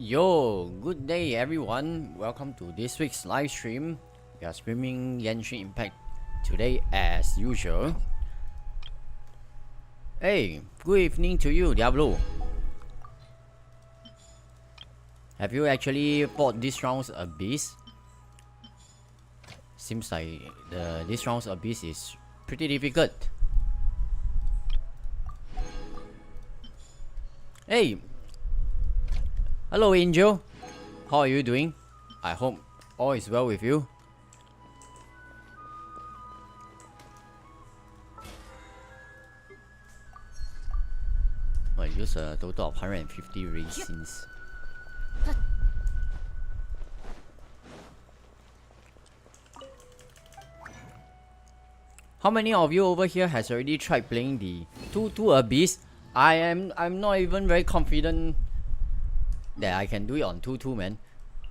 Yo, good day everyone. Welcome to this week's live stream. We are streaming Genshin Impact today as usual. Hey, good evening to you, Diablo. Have you actually fought this round's Abyss? Seems like this round's Abyss is pretty difficult. Hey, hello Angel. How are you doing? I hope all is well with you. I use a total of 150 raisins. How many of you over here has already tried playing the 2-2 Abyss? I'm not even very confident that I can do it on 2-2, man.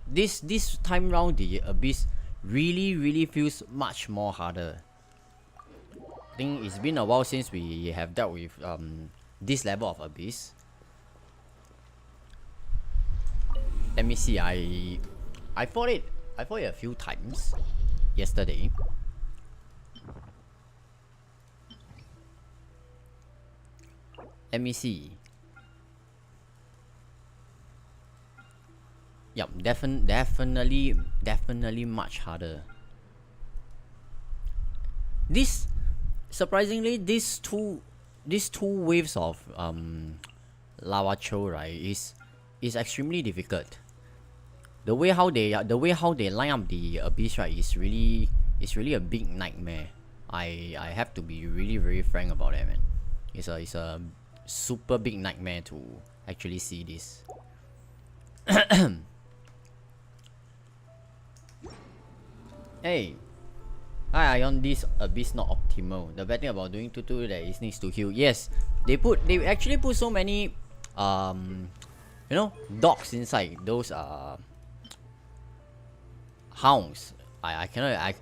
This time round the Abyss really feels much more harder. I think it's been a while since we have dealt with this level of Abyss. Let me see. I fought it a few times yesterday. Let me see. Yep, definitely much harder. Surprisingly, these two waves of lava chow, right, is extremely difficult. The way how they line up the Abyss, right, is really a big nightmare. I have to be really very frank about that, man. It's a super big nightmare to actually see this. Hey, hi Ion, this Abyss not optimal. The bad thing about doing 2-2 that is needs to heal. Yes, they actually put so many dogs inside those hounds. I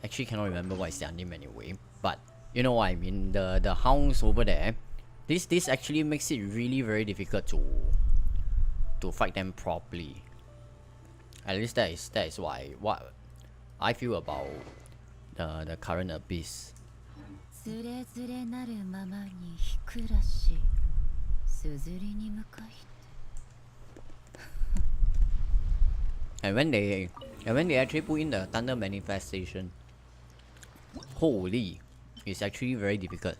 actually cannot remember what is their name anyway. But you know what I mean. The hounds over there. This actually makes it really very difficult to fight them properly. At least that is what I feel about the current Abyss. And when they actually put in the thunder manifestation, holy, it's actually very difficult.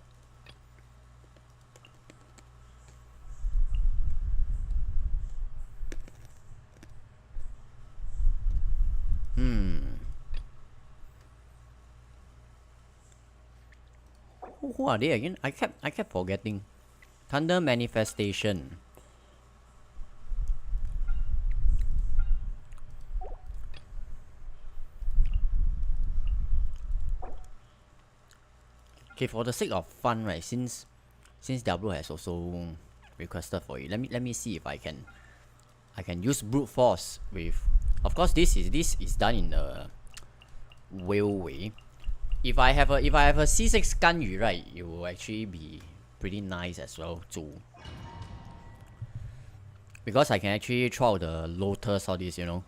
Who are they again? I kept forgetting. Thunder manifestation. Okay, for the sake of fun, right? Since Diablo has also requested for it, let me see if I can use brute force with. Of course, this is done in a whale way. If I have a C6 Ganyu, right, it will actually be pretty nice as well too. Because I can actually throw out the Lotus or this, you know.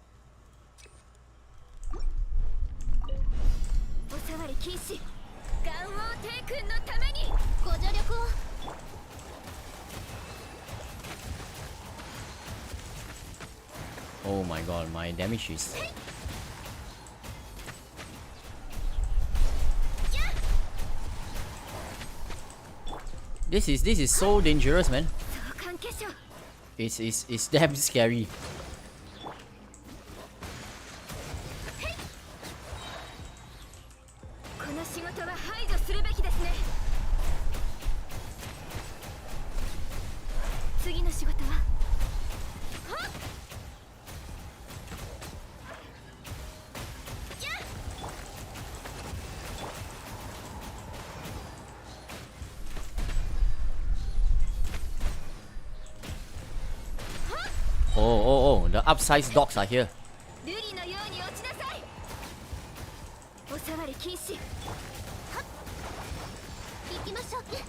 Oh my god, my damage is. This is so dangerous, man. It's damn scary. Oh, the upsized dogs are here.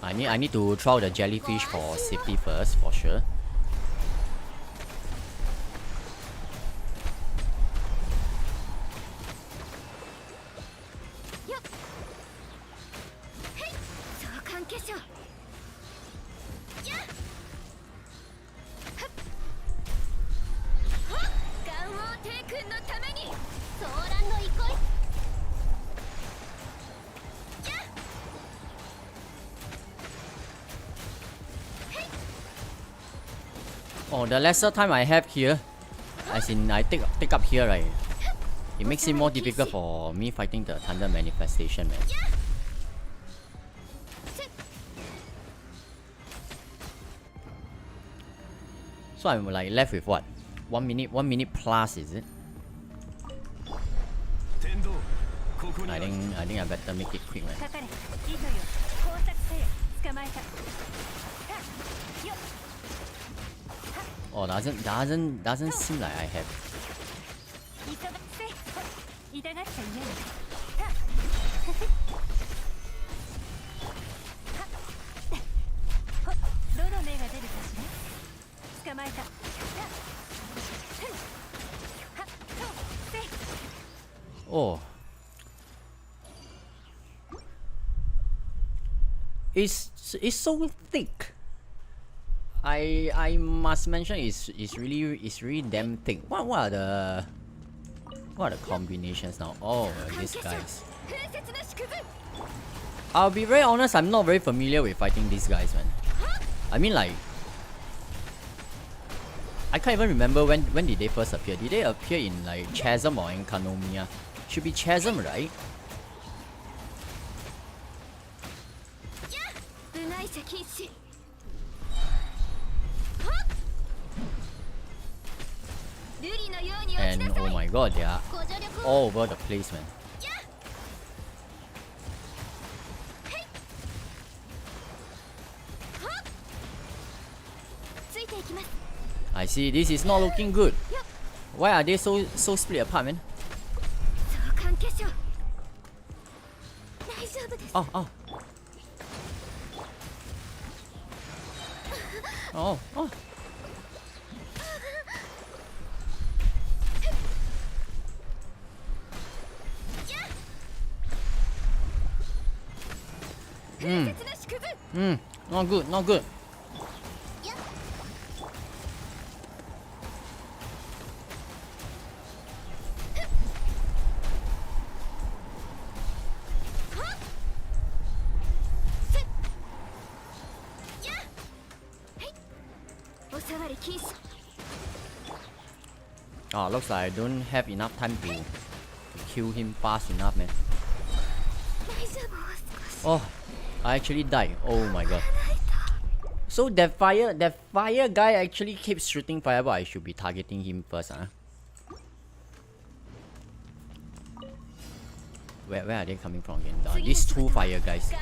I need to throw the jellyfish for safety first, for sure. Oh, the lesser time I have here, as in I take up here, right? It makes it more difficult for me fighting the thunder manifestation, man. So I'm like left with what? 1 minute plus, is it? I think I better make it quick, man. Oh, doesn't seem like I have. Oh. It's so thick. I must mention it's really damn thick. What are the combinations now? Oh, these guys. I'll be very honest, I'm not very familiar with fighting these guys, man. I mean, like, I can't even remember when did they first appear. Did they appear in like Chasm or in Kanomiya? Should be Chasm, right? And oh my god, they are all over the place, man. I see, this is not looking good. Why are they so split apart, man? Oh, oh. Oh, oh. Not good, not good. Oh, looks like I don't have enough time to kill him fast enough, man. Oh, I actually died. Oh my god. So that fire guy actually keeps shooting fireball. I should be targeting him first, huh? Where are they coming from again? These two fire guys.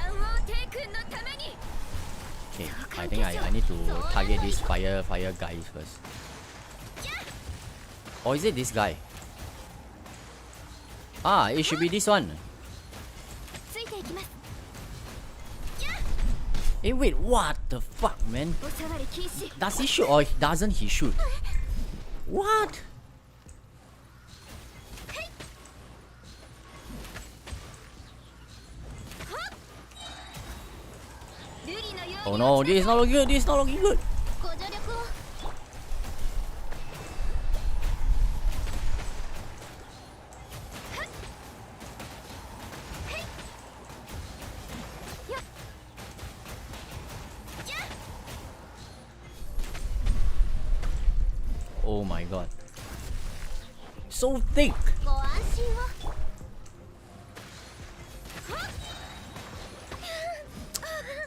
Okay, I think I need to target these fire guys first. Or is it this guy? Ah, it should be this one. Hey, wait, what the fuck, man? Does he shoot or doesn't he shoot? What? Oh no, this is not looking good, this is not looking good. Oh my god. So thick.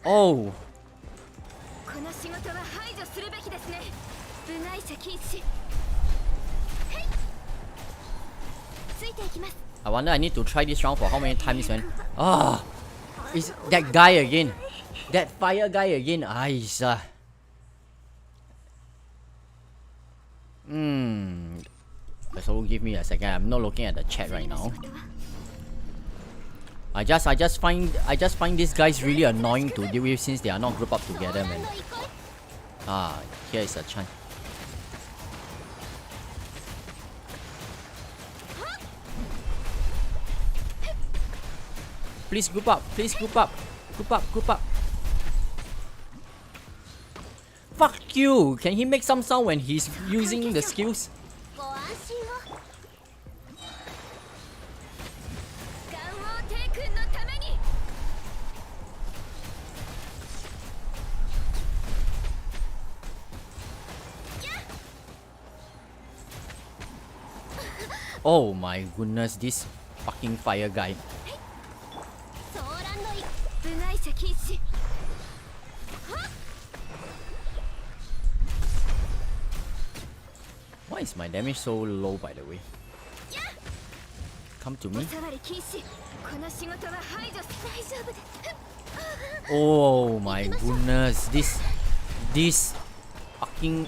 Oh. I wonder I need to try this round for how many times, man. Ah, it's that guy again. That fire guy again. Aisa. So give me a second. I'm not looking at the chat right now. I just find these guys really annoying to deal with since they are not grouped up together, man. Ah, here is a chance. Please group up. Please group up. Group up. Group up. Fuck you! Can he make some sound when he's using the skills? Oh my goodness, this fucking fire guy. Why is my damage so low, by the way? Come to me. Oh my goodness, this fucking...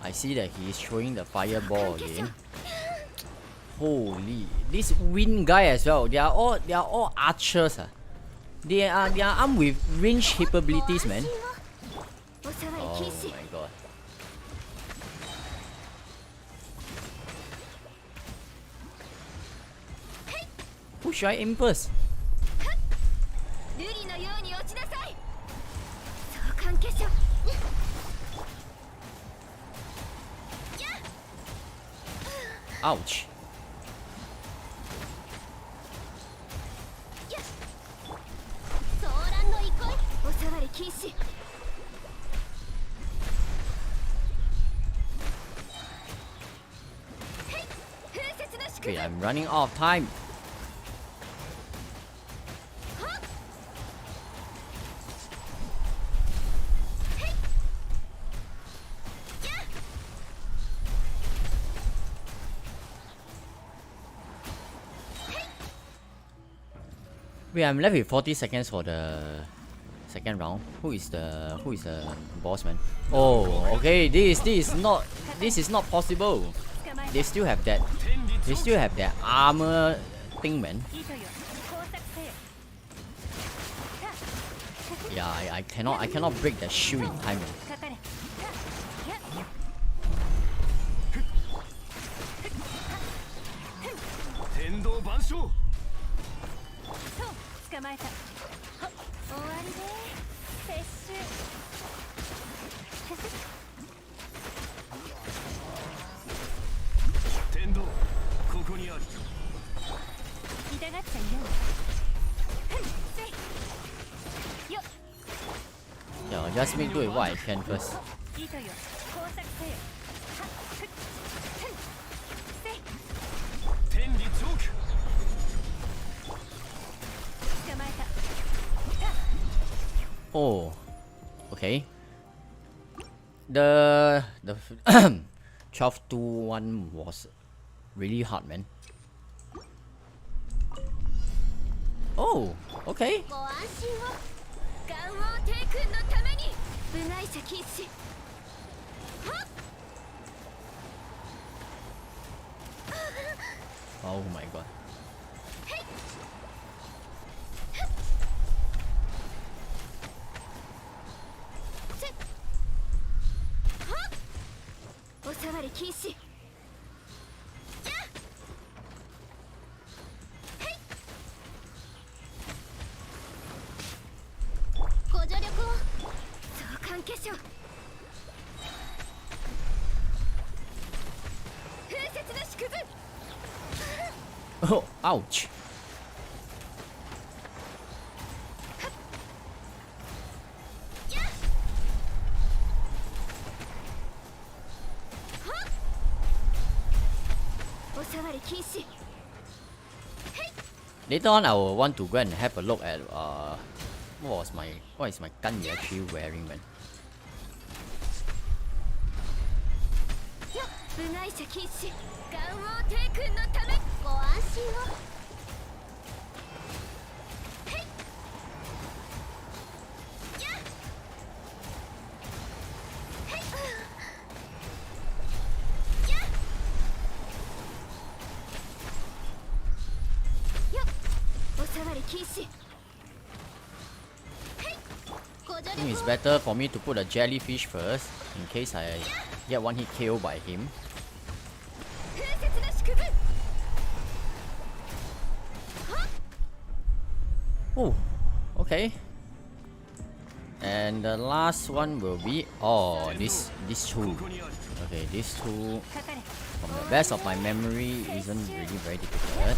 I see that he is throwing the fireball again. Holy, this wind guy as well. They are all archers. They are armed with range capabilities, man. Oh my god. Who should I aim first? Ouch. Okay, I'm running out of time. Wait, I'm left with 40 seconds for the second round. Who is the boss, man? Oh, okay. This is not possible. They still have that armor thing, man. Yeah, I cannot break that shield in time, man. Yeah, I'll just make do with what I can first. Oh, okay. The 12-2-1 was really hard, man. Oh, okay. Oh my god. Oh, ouch. Later on, I will want to go and have a look at what is my gun actually wearing, man. I think it's better for me to put a jellyfish first, in case I get one hit KO by him. Oh, okay. And the last one will be these two. Okay, these two, from the best of my memory, isn't really very difficult.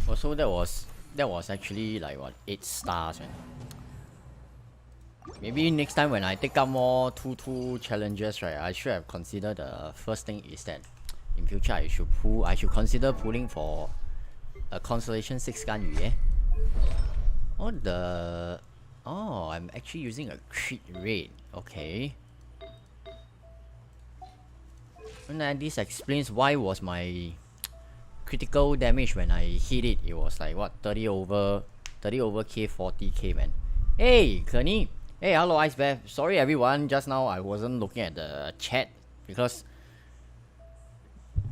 Also, that was actually like what, 8 stars, man. Maybe next time when I take up more 2-2 challenges, right, I should have considered the first thing is that in future I should consider pulling for a constellation 6 Ganyu, eh? Oh, I'm actually using a crit rate. Okay. And then this explains why was my critical damage when I hit it. It was like what, 30 over K, 40K, man. Hey, Kenny. Hey, hello, Ice Bear. Sorry, everyone. Just now I wasn't looking at the chat because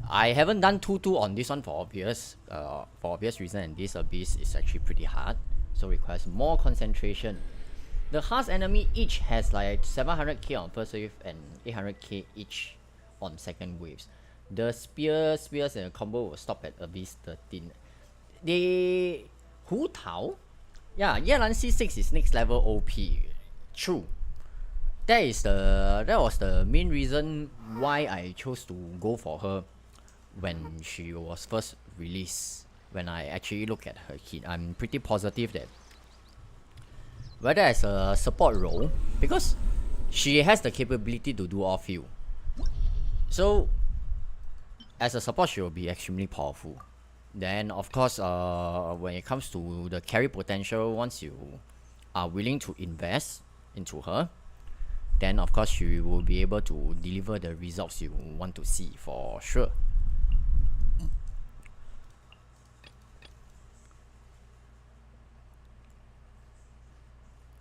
I haven't done 2-2 on this one for obvious reason, and this abyss is actually pretty hard, so requires more concentration. The Heart's enemy each has like 700k on first wave and 800k each on second waves. The spears and the combo will stop at abyss 13. The Hu Tao, yeah, Yelan C6 is next level OP. True. That was the main reason why I chose to go for her when she was first released. When I actually look at her kit, I'm pretty positive that whether as a support role, because she has the capability to do off-field, so as a support she will be extremely powerful. Then of course, when it comes to the carry potential, once you are willing to invest into her, then of course she will be able to deliver the results you want to see for sure.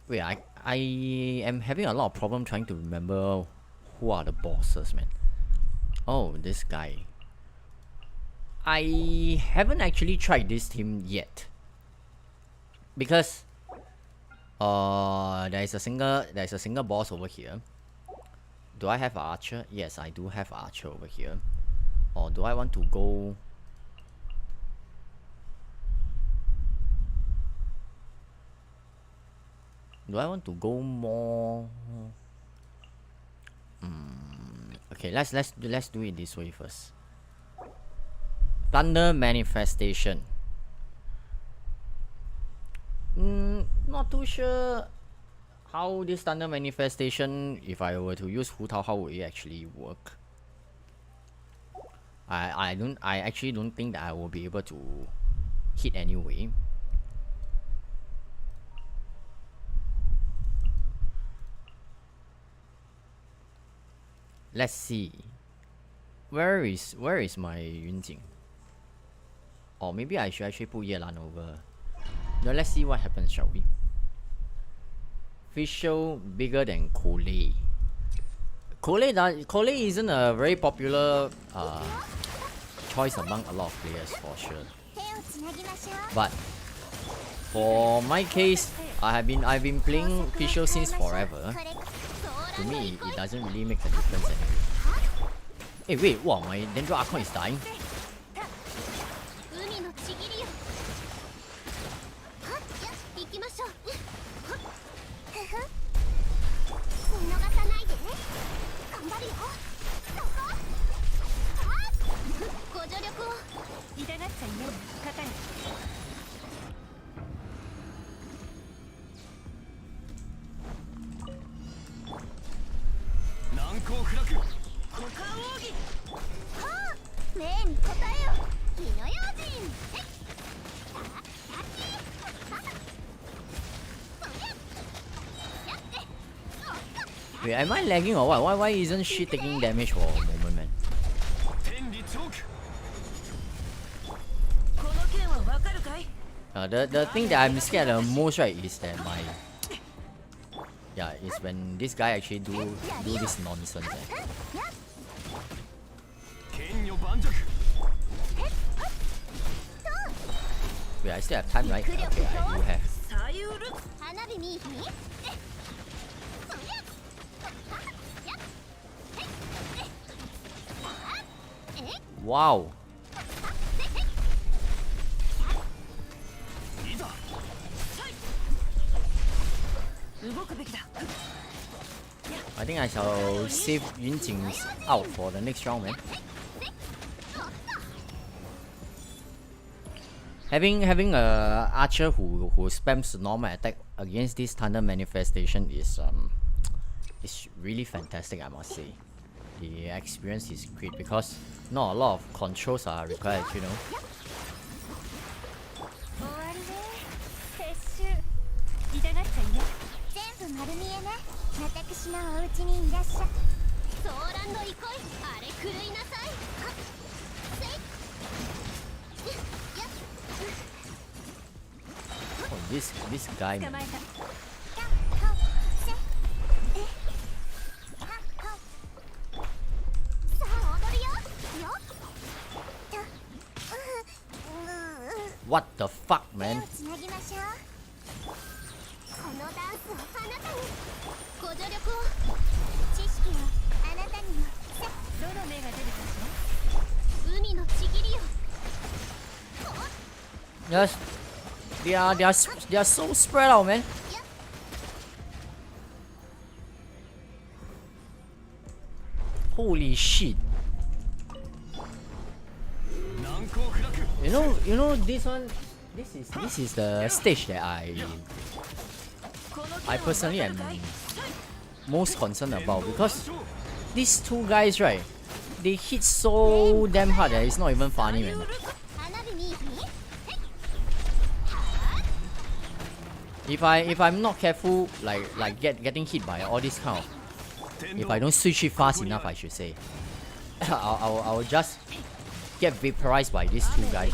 Wait, I am having a lot of problem trying to remember who are the bosses, man. Oh, this guy. I haven't actually tried this team yet because there's a single boss over here. Do I have archer? Yes, I do have archer over here. Or do I want to go? Do I want to go more? Okay, let's do it this way first. Thunder manifestation. Not too sure how this thunder manifestation, if I were to use Hu Tao, how would it actually work? I actually don't think that I will be able to hit anyway. Let's see. Where is my Yunjing? Or maybe I should actually put Yelan over. Now let's see what happens, shall we? Official bigger than Kole. Kole isn't a very popular choice among a lot of players for sure. But for my case, I've been playing official since forever. To me, it doesn't really make a difference anyway. Hey, wait, wow, my Dendro Archon is dying. Wait, am I lagging or what? Why isn't she taking damage for a moment, man? The thing that I'm scared the most, right, is that is when this guy actually do this nonsense. Wait, I still have time, right? Okay, I do have. Wow. I think I shall save Yunjing's out for the next round, man. Having a archer who spams normal attack against this thunder manifestation is really fantastic, I must say. The experience is great because not a lot of controls are required, you know. Oh, this guy, man. What the fuck, man? Yes, they are so spread out, man. Holy shit! You know this one. This is the stage that I personally am most concerned about because these two guys, right? They hit so damn hard that it's not even funny, man. If I'm not careful, like getting hit by all this kind of, if I don't switch it fast enough, I should say, I'll just get vaporized by these two guys.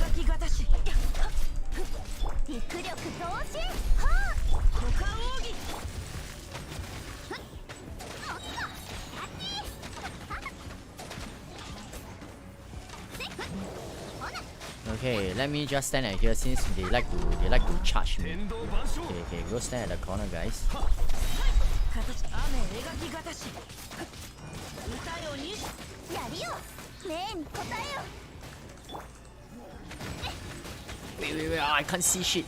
Okay, let me just stand at here since they like to charge me. Okay, go stand at the corner, guys. Wait, I can't see shit.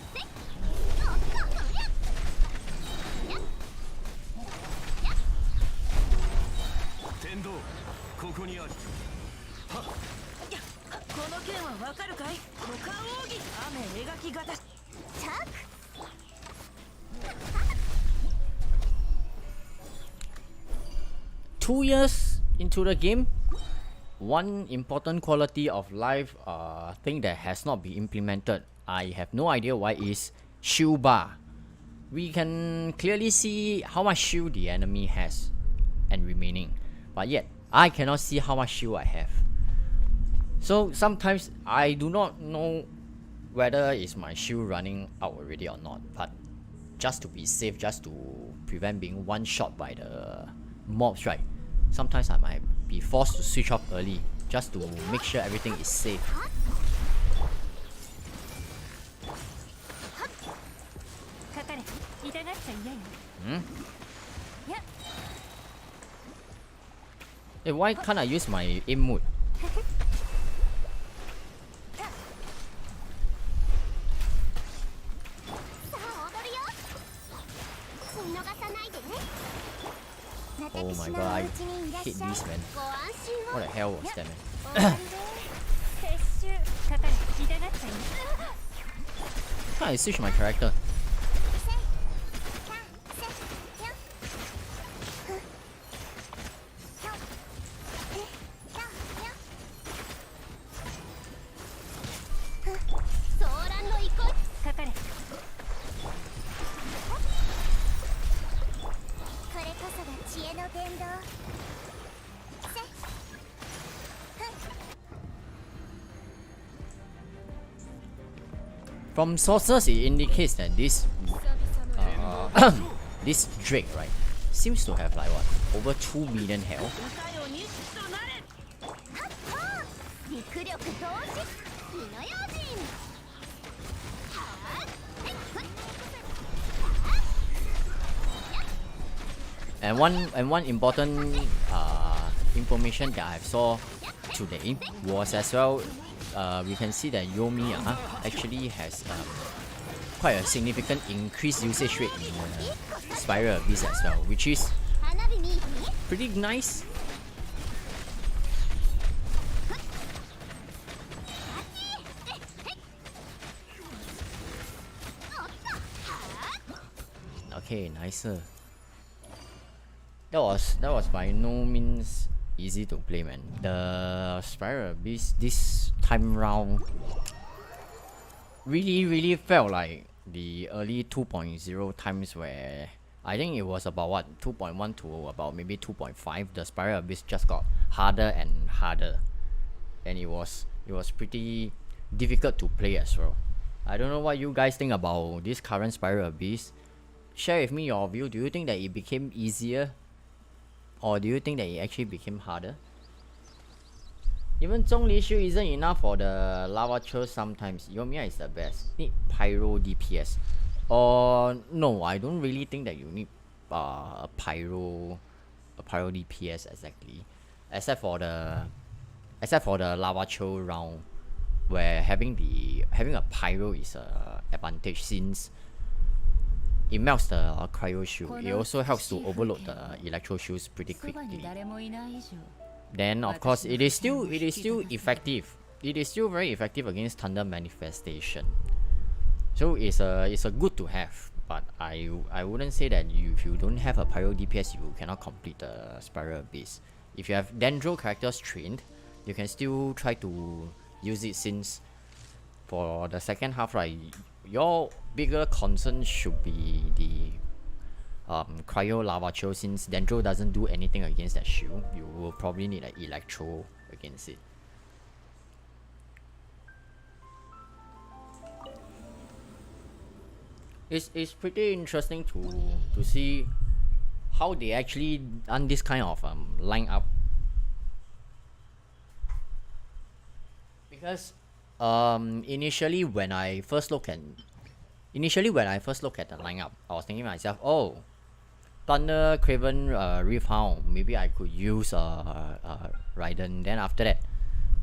Two years into the game, one important quality of life thing that has not been implemented, I have no idea why, is shield bar. We can clearly see how much shield the enemy has and remaining, but yet I cannot see how much shield I have. So sometimes I do not know whether is my shield running out already or not, but just to be safe, just to prevent being one shot by the mobs, right? Sometimes I might be forced to switch off early just to make sure everything is safe. Hey, why can't I use my aim mode? Oh my god, I hate this, man. What the hell was that, man? How I switch my character? From sources, it indicates that this this Drake, right, seems to have like what, over 2 million health. And one important information that I saw today was as well, we can see that Yomi actually has quite a significant increased usage rate in Spiral Abyss as well, which is Pretty nice. Okay, nicer. That was by no means easy to play, man. The Spiral Beast this time round really felt like the early 2.0 times where I think it was about what 2.1 to about maybe 2.5. The Spiral Abyss just got harder and harder, and it was pretty difficult to play as well. I don't know what you guys think about this current Spiral Abyss. Share with me your view. Do you think that it became easier, or do you think that it actually became harder? Even Zhongli Shield isn't enough for the Lava Chill sometimes. Yomiya is the best. Need Pyro DPS. Or no, I don't really think that you need a Pyro DPS exactly. Except for the Lava Chill round, where having a Pyro is a advantage since it melts the Cryo Shield. It also helps to overload the Electro Shields pretty quickly. Then of course it is still effective. It is still very effective against Thunder Manifestation. So it's a good to have. But I wouldn't say that if you don't have a Pyro DPS you cannot complete the Spiral Abyss. If you have Dendro characters trained, you can still try to use it, since for the second half, right, your bigger concern should be the Cryo Lava Chill. Since Dendro doesn't do anything against that shield, you will probably need an Electro against it. It's pretty interesting to see how they actually done this kind of line up, because initially when I first look at the lineup, I was thinking to myself, oh, Thunder Craven Rift Hound, maybe I could use Raiden. Then after that,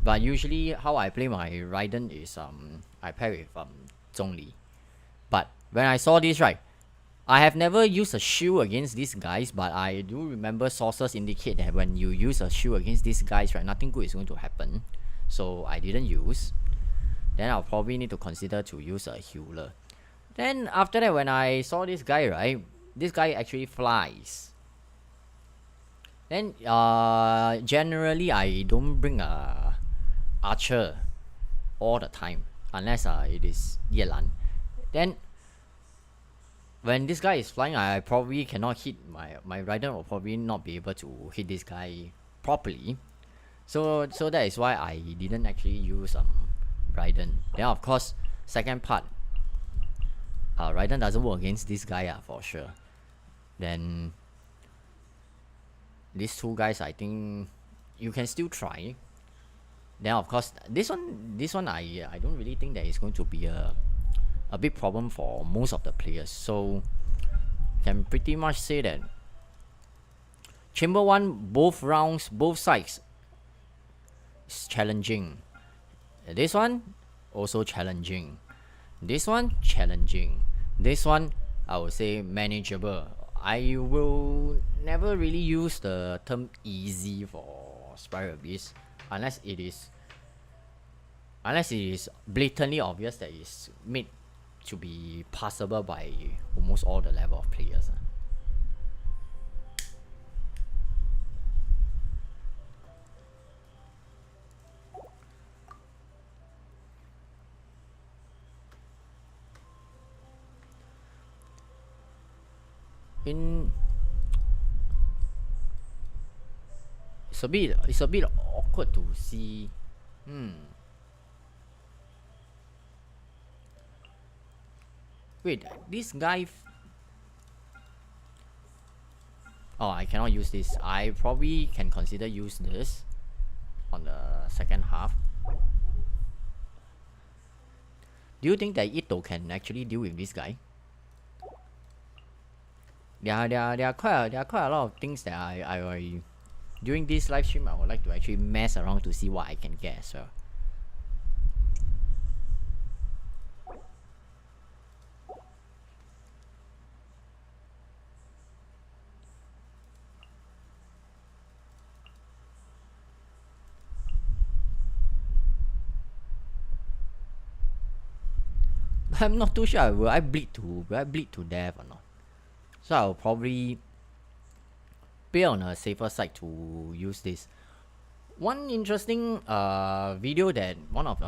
but usually how I play my Raiden is I pair with Zhongli. But when I saw this, right, I have never used a shield against these guys, but I do remember sources indicate that when you use a shield against these guys, right, nothing good is going to happen. So I didn't use. Then I'll probably need to consider to use a healer. Then after that, when I saw this guy, right, this guy actually flies. Then generally I don't bring a archer all the time unless it is Yelan. Then when this guy is flying, I probably cannot hit my Raiden will probably not be able to hit this guy properly. So that is why I didn't actually use Raiden. Then of course, second part, Raiden doesn't work against this guy for sure. Then these two guys, I think you can still try. Then of course, this one I don't really think that it's going to be a big problem for most of the players. So can pretty much say that Chamber 1, both rounds, both sides is challenging. This one also challenging. This one challenging. This one I would say manageable. I will never really use the term easy for Spiral Abyss unless it is blatantly obvious that it's made to be passable by almost all the level of players. It's a bit awkward to see. Wait, this guy. Oh, I cannot use this. I probably can consider use this on the second half. Do you think that Ito can actually deal with this guy? There are quite a lot of things that I during this live stream I would like to actually mess around to see what I can get as well. I'm not too sure. Will I bleed to death or not? So I'll probably be on a safer side to use this. One interesting video that one of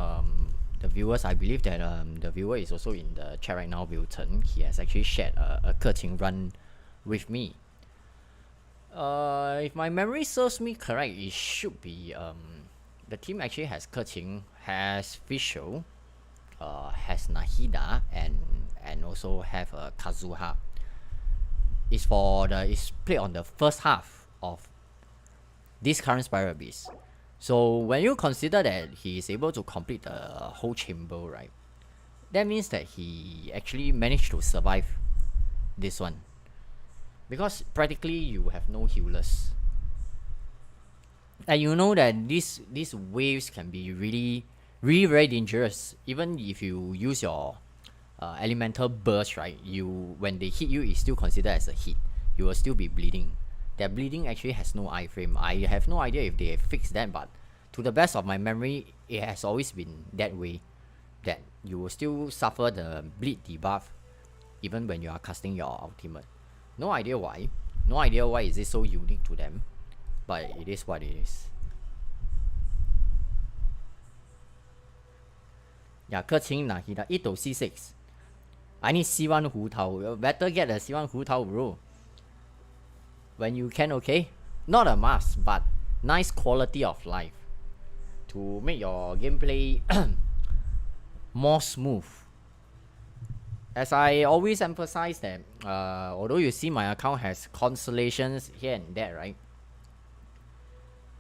the viewers, I believe that the viewer is also in the chat right now, Wilton. He has actually shared a Keqing run with me. If my memory serves me correct, it should be the team actually has Keqing, has Fischl, has Nahida, and also have Kazuha. It's played on the first half of this current Spiral Beast. So when you consider that he is able to complete the whole chamber, right, that means that he actually managed to survive this one, because practically you have no healers, and you know that these waves can be really very dangerous. Even if you use your elemental burst, right, when they hit you, it's still considered as a hit. You will still be bleeding. That bleeding actually has no iframe. I have no idea if they have fixed that, but to the best of my memory, it has always been that way, that you will still suffer the bleed debuff even when you are casting your ultimate. No idea why. No idea why is it so unique to them, but it is what it is. Yeah, Keqing Nahida 1斗 C6. I need C1 胡桃. Better get a C1 胡桃, bro. When you can, okay? Not a must, but nice quality of life to make your gameplay more smooth. As I always emphasize that, although you see my account has constellations here and there, right?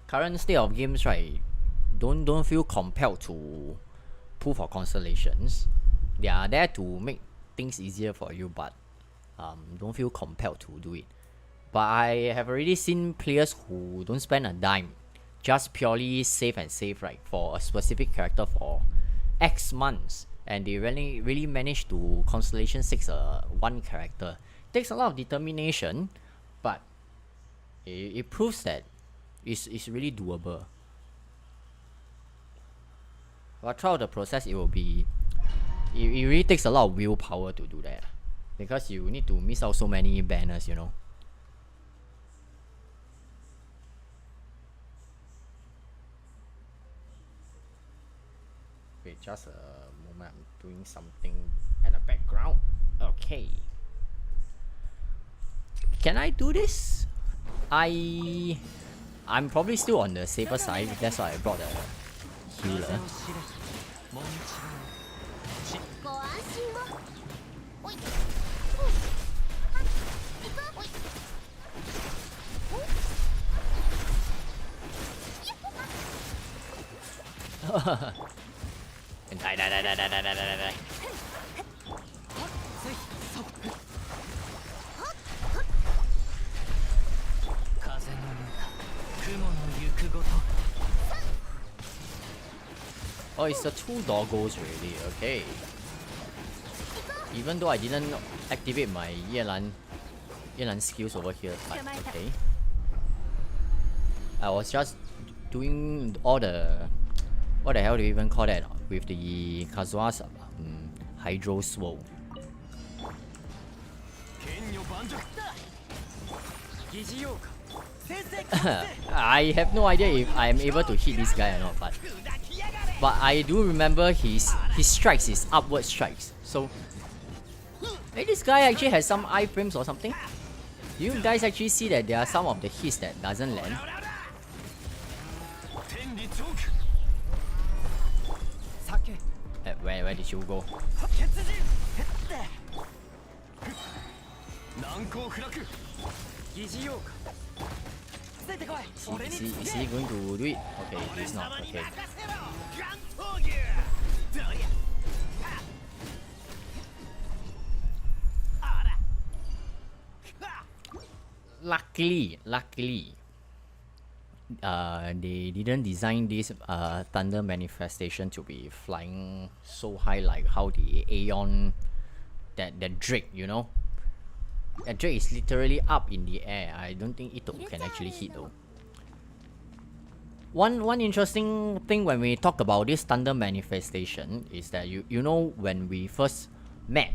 Current state of games, right? Don't feel compelled to pull for constellations. They are there to make things easier for you, but don't feel compelled to do it. But I have already seen players who don't spend a dime, just purely save and save, right, for a specific character for X months, and they really manage to Constellation 6 one character. It takes a lot of determination, but it proves that it's really doable. But throughout the process, it really takes a lot of willpower to do that, because you need to miss out so many banners, you know. Wait, just a moment. I'm doing something at the background. Okay. Can I do this? I'm probably still on the safer side. That's why I brought the healer. Die. Oh, it's the 2 doggos really, okay. Even though I didn't activate my Yelan skills over here, but okay. I was just doing all the... What the hell do you even call that? With the Kazuha's Hydro Swole. I have no idea if I am able to hit this guy or not, but I do remember his strikes is upward strikes. So, hey, this guy actually has some iframes or something. Do you guys actually see that there are some of the hits that doesn't land? Where did you go? Is he going to do it? Okay, he's not. Okay. Luckily, they didn't design this thunder manifestation to be flying so high like how the Aeon, that Drake, you know. That Drake is literally up in the air. I don't think Ito can actually hit though. One interesting thing when we talk about this thunder manifestation is that you know when we first met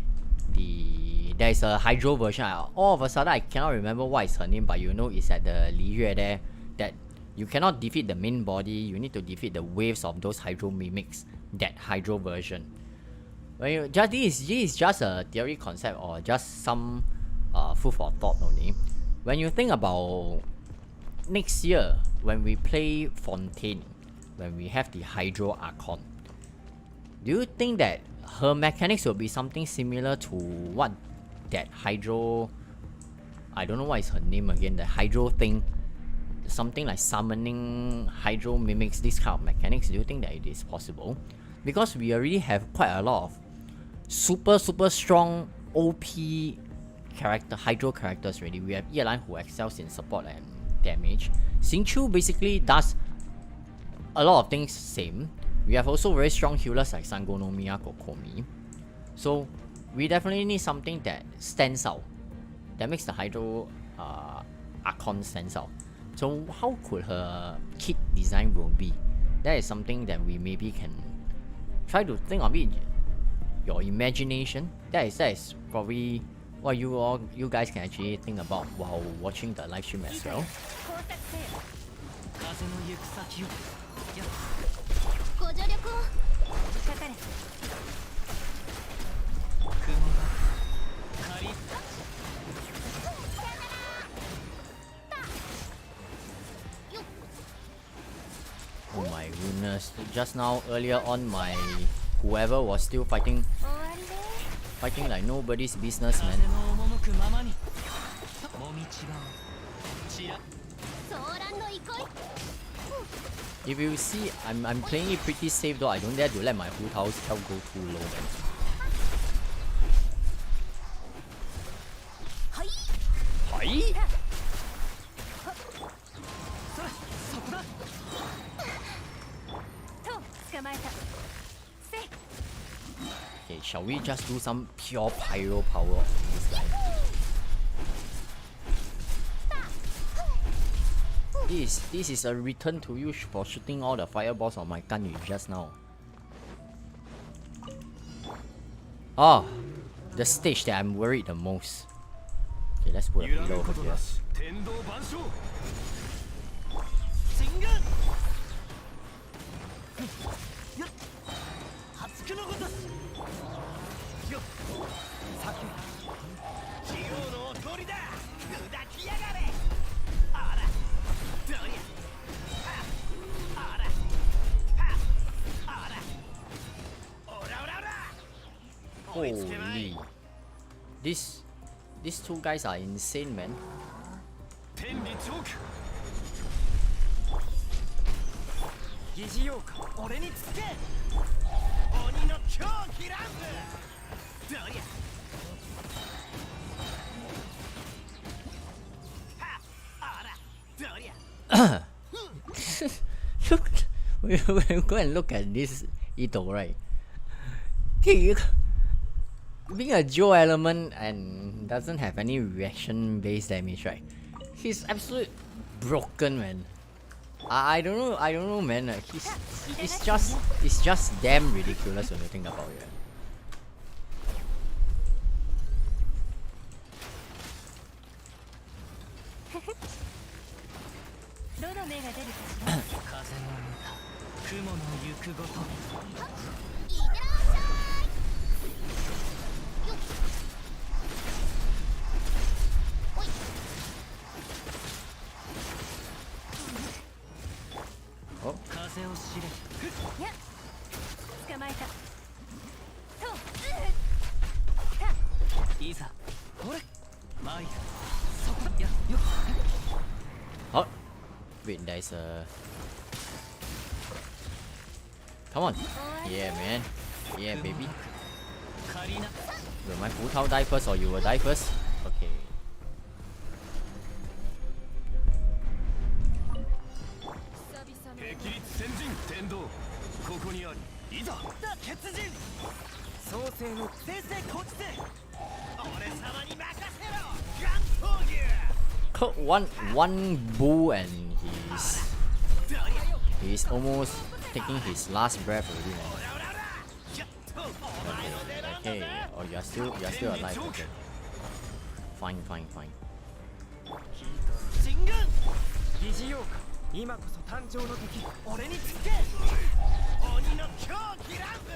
there's a hydro version. All of a sudden I cannot remember what is her name, but you know it's at the Li Yue there that you cannot defeat the main body, you need to defeat the waves of those hydro mimics, that hydro version. When you just this is just a theory concept or just some food for thought only. When you think about next year when we play Fontaine, when we have the Hydro Archon, do you think that her mechanics will be something similar to what that Hydro, I don't know what is her name again, the Hydro thing, something like summoning Hydro mimics, this kind of mechanics? Do you think that it is possible? Because we already have quite a lot of super strong OP character, Hydro characters already. We have Yelan who excels in support and damage. Xingqiu basically does a lot of things same. We have also very strong healers like Sangonomiya, Kokomi. So we definitely need something that stands out, that makes the Hydro Archon stands out. So how could her kit design will be? That is something that we maybe can try to think of it. Your imagination. That is probably what you guys can actually think about while watching the live stream as well. Oh my goodness, just now earlier on my whoever was still fighting like nobody's business, man. If you see, I'm playing it pretty safe though. I don't dare to let my Hu Tao's health go too low, man. Hi? Okay, shall we just do some pure pyro power on this guy? This is a return to you for shooting all the fireballs on my gun just now. Oh, the stage that I'm worried the most. Okay, let's put a pillow over here. Holy, these two guys are insane, man. Go and look at this Ito, right? Okay, being a Joe element and doesn't have any reaction based damage, right? He's absolute broken, man. I don't know, man. It's just damn ridiculous when you think about it. Oh. Oh, wait, there's a... Come on. Yeah, man. Yeah, baby. Will my Fu Tao die first or you will die first? Okay. One bull and he's almost taking his last breath already, man. Okay, Okay, oh you're still alive. Okay. Fine. 疑似ようか今こそ誕生の時俺につけ鬼の狂気乱舞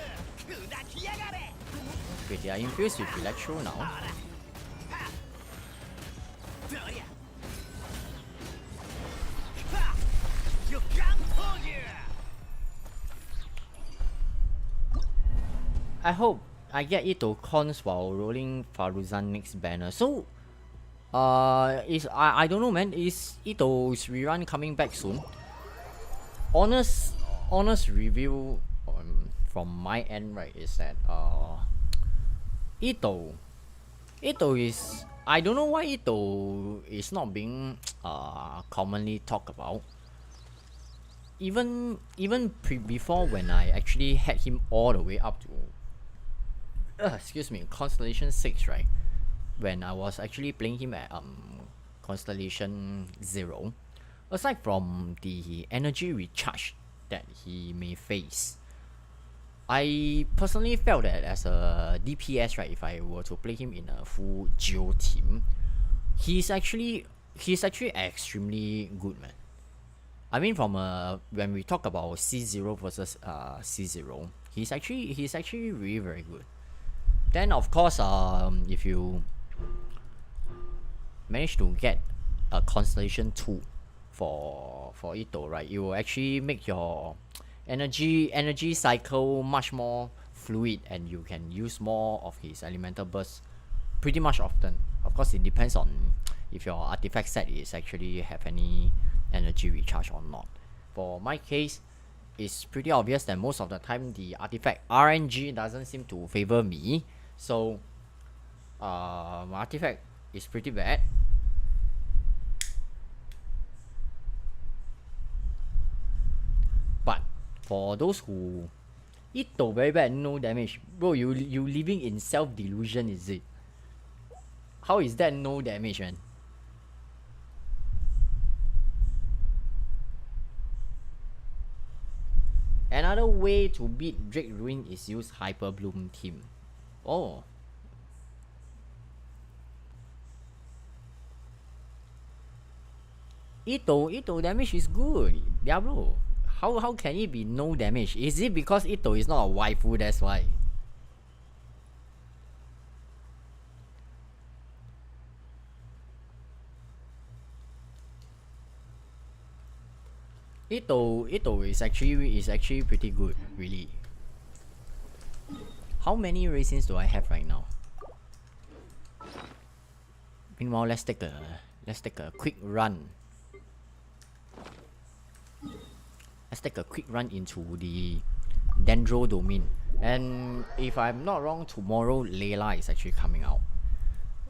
砕きやがれ Okay, they are infused with electro now. I hope I get Ito cons while rolling Faruzan next banner. So, I don't know, man. Is Ito's rerun coming back soon? Honest review from my end, right, is that Ito is, I don't know why Ito is not being commonly talked about. Even before, when I actually had him all the way up to excuse me, Constellation 6, right? When I was actually playing him at Constellation 0, aside from the energy recharge that he may face, I personally felt that as a DPS, right, if I were to play him in a full Geo team, he's actually extremely good, man. I mean, from when we talk about C0 versus C0, he's actually really very good. Then of course, if you manage to get a Constellation 2 for Ito, right, it will actually make your energy cycle much more fluid, and you can use more of his elemental burst pretty much often. Of course, it depends on if your artifact set is actually have any energy recharge or not. For my case, it's pretty obvious that most of the time the artifact RNG doesn't seem to favor me. So my artifact is pretty bad. But for those who Ito very bad, no damage. Bro, you living in self-delusion, is it? How is that no damage, man? Another way to beat Drake Ruin is use Hyper Bloom team. Oh. Ito damage is good. Diablo. How can it be no damage? Is it because Ito is not a waifu, that's why? Ito is actually pretty good, really. How many racings do I have right now? Meanwhile, let's take a quick run. Let's take a quick run into the Dendro domain. And if I'm not wrong, tomorrow Layla is actually coming out.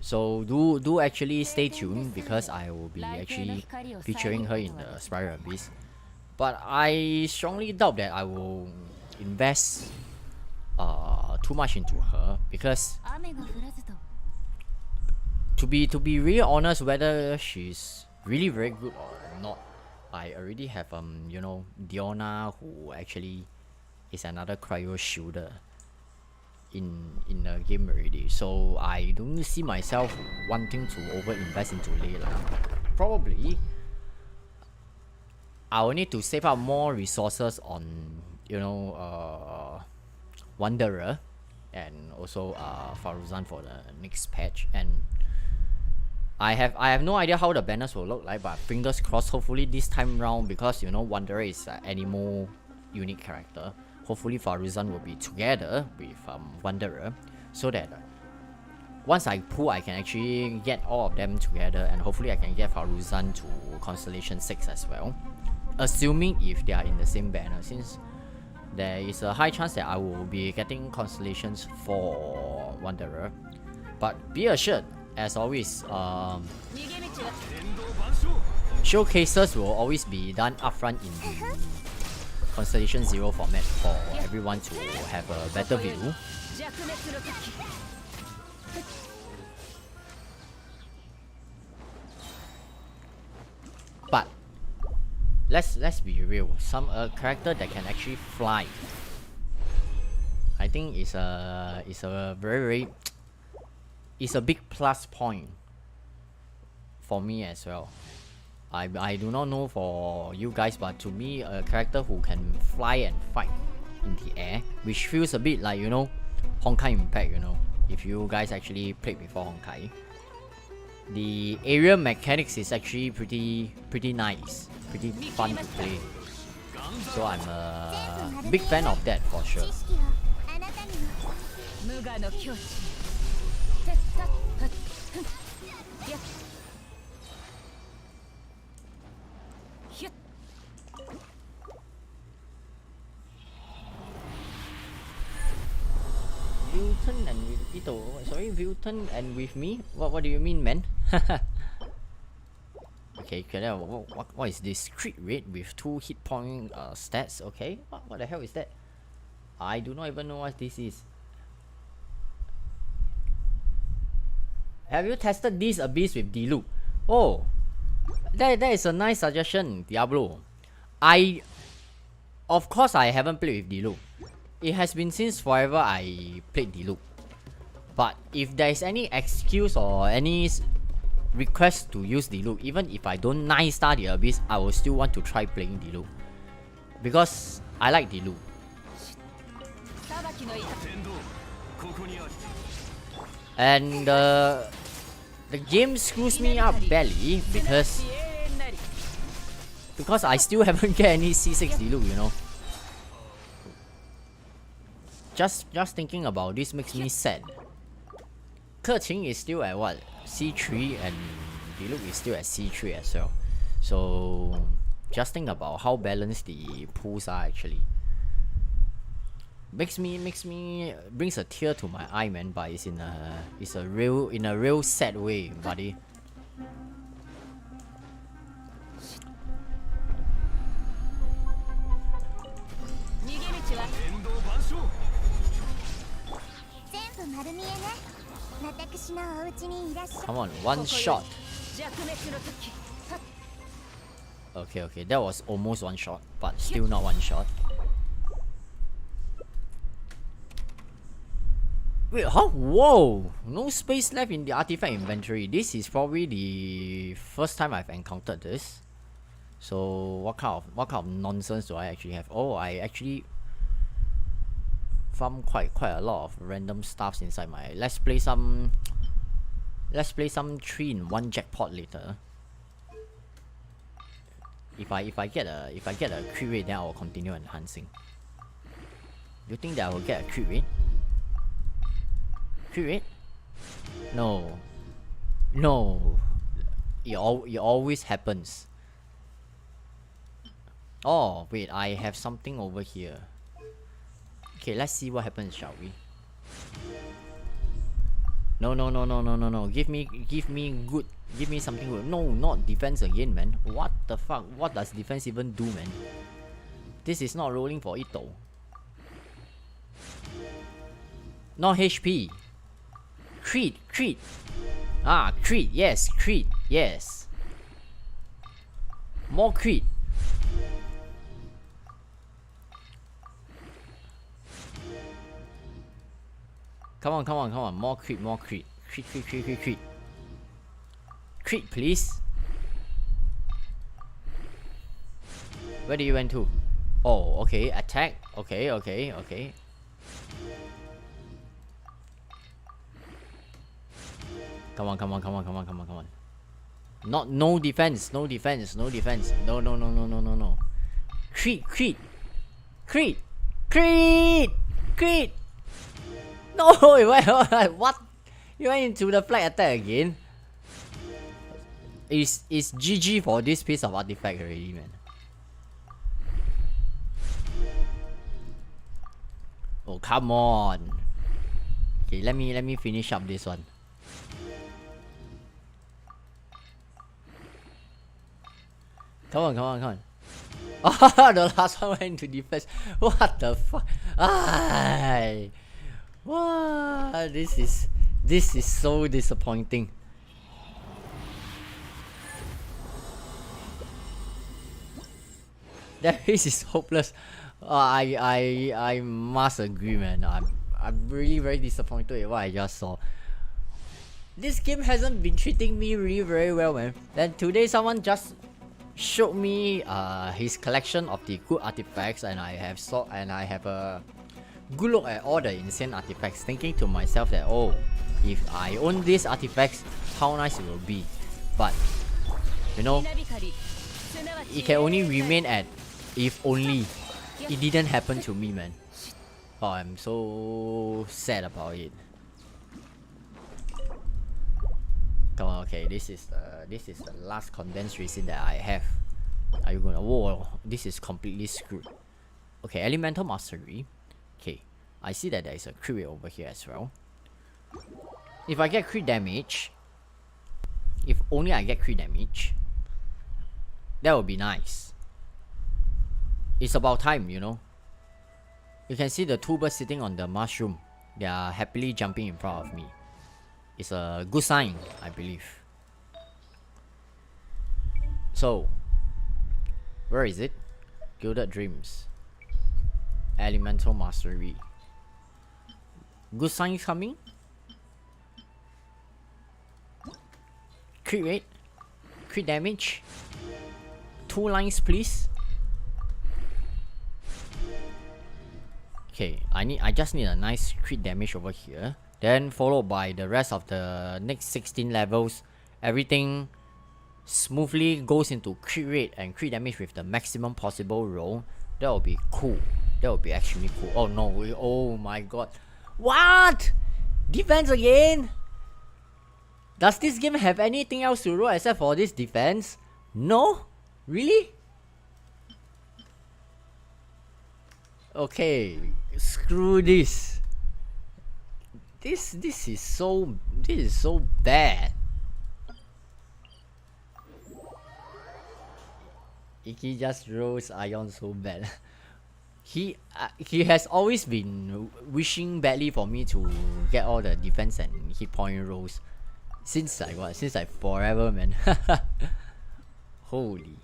So do actually stay tuned, because I will be actually featuring her in the Spiral Abyss. But I strongly doubt that I will invest too much into her, because to be really honest, whether she's really very good or not, I already have you know, Diona, who actually is another cryo shielder in the game already. So I don't see myself wanting to over invest into Layla. Probably I will need to save up more resources on, you know, Wanderer and also Faruzan for the next patch. And I have no idea how the banners will look like, but fingers crossed, hopefully this time round, because you know Wanderer is an animal unique character, hopefully Faruzan will be together with Wanderer, so that once I pull, I can actually get all of them together, and hopefully I can get Faruzan to Constellation 6 as well, assuming if they are in the same banner, since there is a high chance that I will be getting Constellations for Wanderer. But be assured, as always, showcases will always be done upfront in the Constellation 0 format for everyone to have a better view. But let's be real, some character that can actually fly, I think it's a very it's a big plus point for me as well. I do not know for you guys, but to me, a character who can fly and fight in the air, which feels a bit like, you know, Honkai Impact, you know, if you guys actually played before Honkai. The area mechanics is actually pretty nice, pretty fun to play. So I'm a big fan of that for sure. Wilton and with Ito. Sorry, Wilton and with me? What do you mean, man? Okay, what is this? Crit rate with 2 hit point stats. Okay, what the hell is that? I do not even know what this is. Have you tested this abyss with Diluc? Oh, that is a nice suggestion, Diablo. Of course I haven't played with Diluc. It has been since forever I played Diluc. But if there is any excuse or any request to use Diluc, even if I don't 9-star the abyss, I will still want to try playing Diluc. Because I like Diluc. And the game screws me up badly because I still haven't get any C6 Diluc, you know. Just thinking about this makes me sad. Keqing is still at what? C3 and Diluc is still at C3 as well. So just think about how balanced the pools are actually. Brings a tear to my eye, man, but it's in a real sad way, buddy. Come on, one shot. Okay, that was almost one shot, but still not one shot. Wait, huh? Whoa! No space left in the artifact inventory. This is probably the first time I've encountered this. So what kind of nonsense do I actually have? Oh, I actually found quite a lot of random stuffs inside my. Let's play some 3-in-1 jackpot later. If I get a crit rate, then I will continue enhancing. Do you think that I will get a crit rate? Crit rate? No. It always happens. Oh wait, I have something over here. Okay, let's see what happens, shall we? No. Give me something good. No, not defense again, man. What the fuck? What does defense even do, man? This is not rolling for Ito. Not HP. Crit. Ah, crit. Yes, crit. Yes. More crit. Come on. More crit. Crit. Crit, please. Where do you went to? Oh, okay. Attack. Okay. Come on. No defense. No. Crit. No, wait, what? You went into the flag attack again? Is GG for this piece of artifact already, man. Oh, come on. Okay, let me finish up this one. Come on. Oh, the last one went into defense. What the fuck? What? This is so disappointing. That race is hopeless. I must agree, man. I'm really very disappointed with what I just saw. This game hasn't been treating me really very well, man. Then today someone just showed me his collection of the good artifacts, and I have a good look at all the insane artifacts, thinking to myself that, oh, if I own these artifacts, how nice it will be. But you know, it can only remain at if only. It didn't happen to me, man. Oh, I'm so sad about it. Come on, okay, this is the last condensed resin that I have. Are you gonna? Whoa, this is completely screwed. Okay, elemental mastery. Okay, I see that there is a crit rate over here as well. If I get crit damage, if only I get crit damage, that would be nice. It's about time, you know. You can see the two birds sitting on the mushroom. They are happily jumping in front of me. It's a good sign, I believe. So, where is it? Gilded Dreams. Elemental Mastery. Good signs coming. Crit rate. Crit damage. 2 lines, please. Okay, I just need a nice crit damage over here. Then followed by the rest of the next 16 levels. Everything smoothly goes into crit rate and crit damage with the maximum possible roll. That will be cool. That will be extremely cool. Oh no, oh my god. What? Defense again? Does this game have anything else to roll except for this defense? No? Really? Okay, screw this. This is so bad. Iki just rolls Ion so bad. He has always been wishing badly for me to get all the defense and hit point rolls since like forever, man. Holy.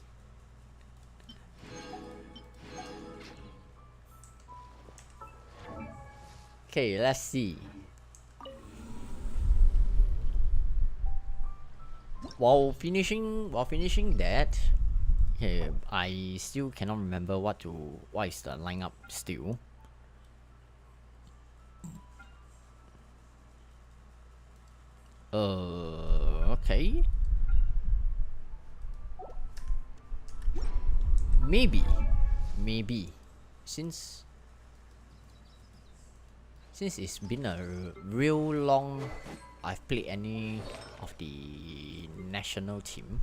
Okay, let's see. While finishing that, okay, I still cannot remember what is the lineup still. Okay. Maybe since it's been a real long I've played any of the national team.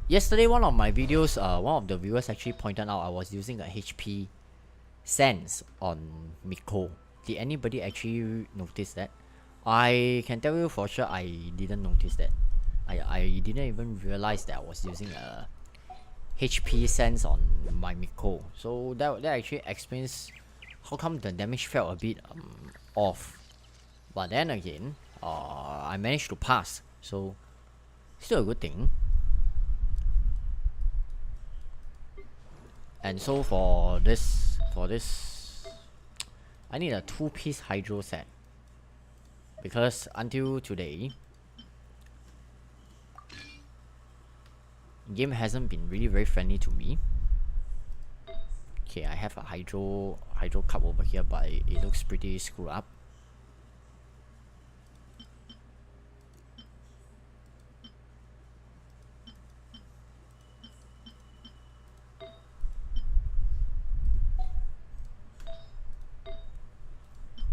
Yesterday, one of my videos, one of the viewers actually pointed out I was using a HP sense on Miko. Did anybody actually notice that? I can tell you for sure I didn't notice that. I didn't even realize that I was using a HP sense on my Miko. So that actually explains how come the damage felt a bit off. But then again, I managed to pass, so still a good thing. And so for this, I need a 2-piece hydro set, because until today, game hasn't been really very friendly to me. Okay, I have a hydro cup over here, but it looks pretty screwed up.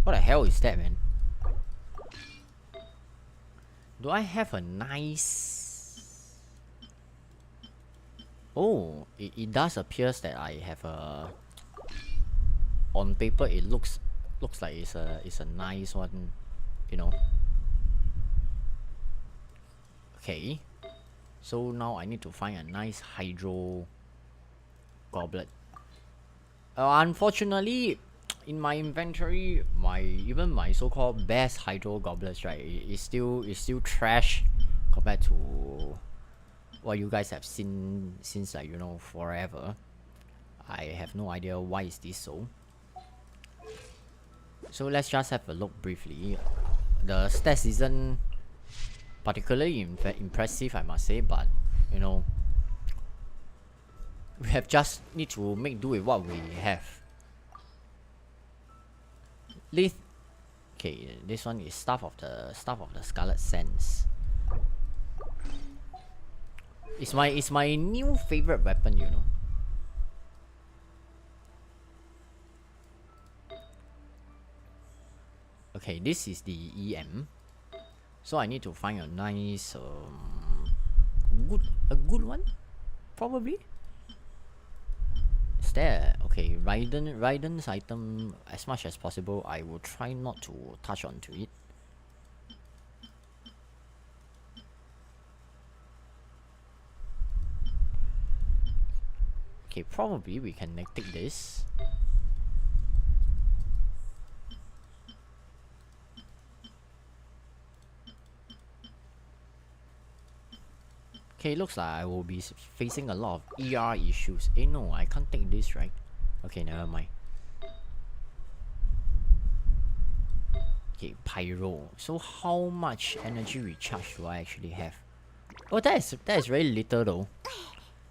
What the hell is that, man? Do I have a nice... Oh, it does appears that I have a... On paper, it looks like it's a nice one, you know. Okay, so now I need to find a nice hydro goblet. Unfortunately, in my inventory, even my so-called best hydro goblets, right, is still trash compared to what you guys have seen since, like, you know, forever. I have no idea why is this so. So let's just have a look briefly. The stats isn't particularly impressive, I must say, but you know, we have just need to make do with what we have. Okay, this one is Staff of the Scarlet Sands. It's my new favorite weapon, you know. Okay, this is the EM. So I need to find a nice a good one, probably. Is there okay, Raiden's item, as much as possible I will try not to touch onto it. Okay, probably we can take this. Okay, looks like I will be facing a lot of ER issues. Eh no, I can't take this, right? Okay, never mind. Okay, Pyro. So how much energy recharge do I actually have? Oh, that is very little though.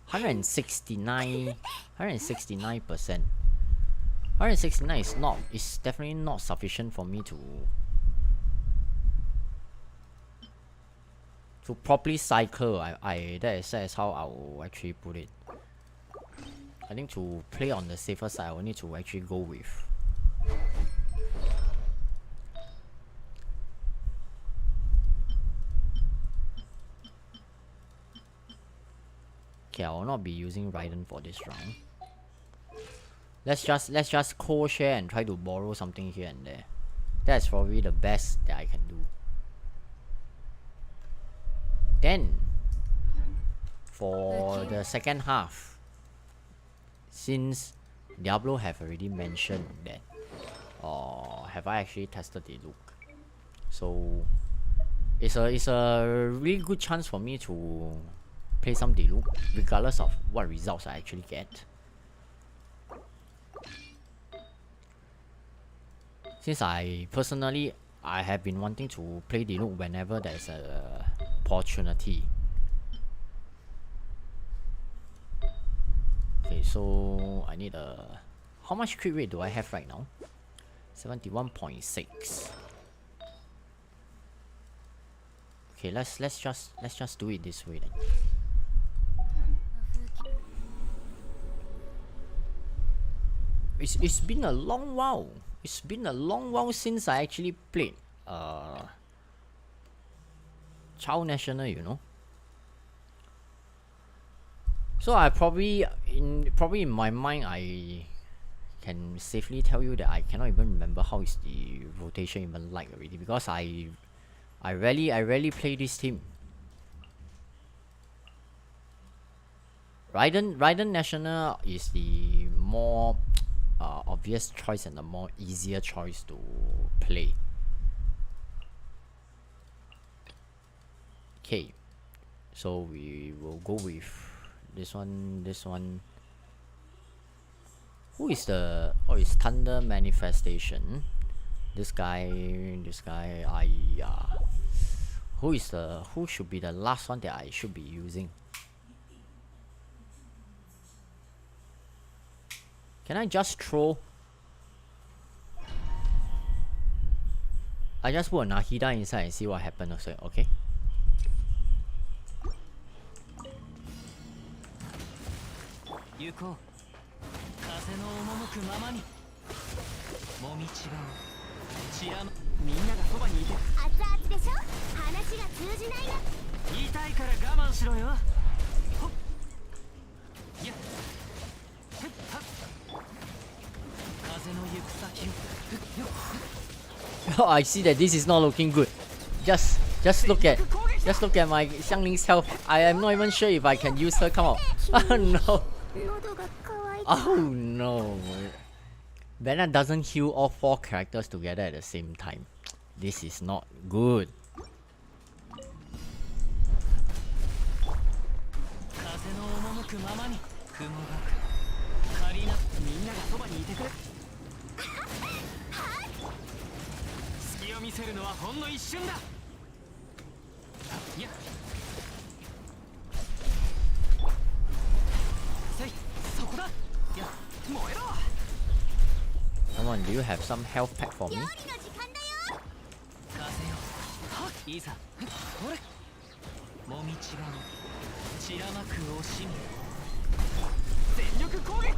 169%. 169 is definitely not sufficient for me to properly cycle. That is how I will actually put it. I think to play on the safer side, I will need to actually go with okay, I will not be using Raiden for this round. Let's just co-share and try to borrow something here and there. That's probably the best that I can do. Then, for the second half, since Diablo have already mentioned that, have I actually tested the look? So, it's a really good chance for me to play some Diluc, regardless of what results I actually get. Since I personally have been wanting to play Diluc whenever there's a opportunity. Okay, so I need a how much crit rate do I have right now? 71.6. Okay, let's just do it this way then. It's been a long while. It's been a long while since I actually played Chao National, you know. So I probably in my mind I can safely tell you that I cannot even remember how is the rotation even like already, because I rarely play this team. Raiden National is the more obvious choice and the more easier choice to play. Okay, so we will go with this one. Who is the it's Thunder Manifestation. This guy who should be the last one that I should be using? Can I just throw? I just put a Nahida inside and see what happens also, okay? Oh, I see that this is not looking good. Just look at my Xiangling's health. I am not even sure if I can use her. Come on. Oh no. Oh no. Banner doesn't heal all 4 characters together at the same time. This is not good. ままに雲が仮なみんながそばにいてくれ隙を見せるのはほんの一瞬だいやせいそこだいや燃えろ Come on, do you have some health pack for me? 風よはいいさほれもみちがに散らまく惜しみ全力攻撃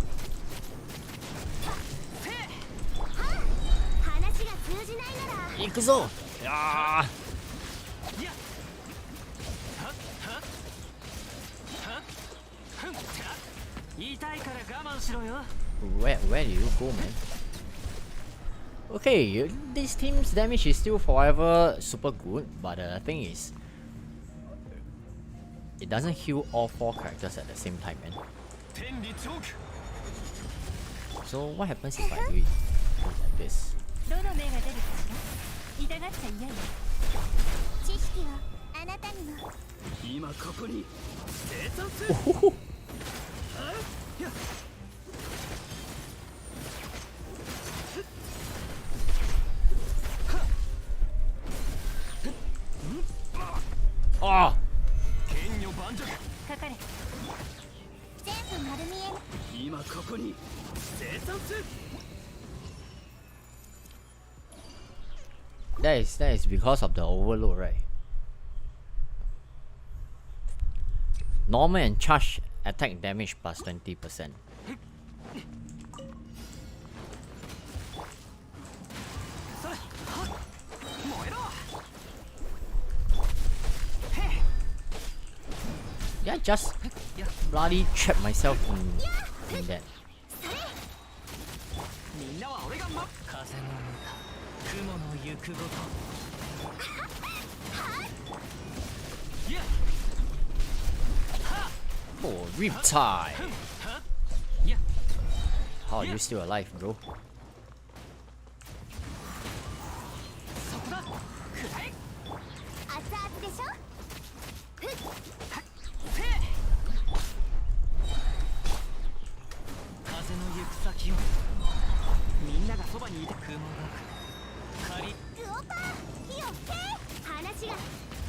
せい話が通じないなら行くぞあいやはっはっはっふんてら言いたいから我慢しろよ where do you go, man? Okay, this team's damage is still forever super good, but the thing is, it doesn't heal all 4 characters at the same time, man. 天理チョーク So what happens if I do it like this? どの目が出るかしら痛がっちゃ嫌よ知識をあなたにも今ここに生産する Oh, や oh! 剣女盤石かかれ全部丸見え今ここに生産する That is because of the overload, right? Normal and charge attack damage plus 20%. それはっ燃えろ Yeah, just bloody trap myself in that. みんなは俺が風の歌雲の行くごといや Oh, Riptide! いや How are you still alive, bro? そこだくらえ熱々でしょふっせい風の行く先をみんながそばにいて雲が仮グオパー火を吹け話が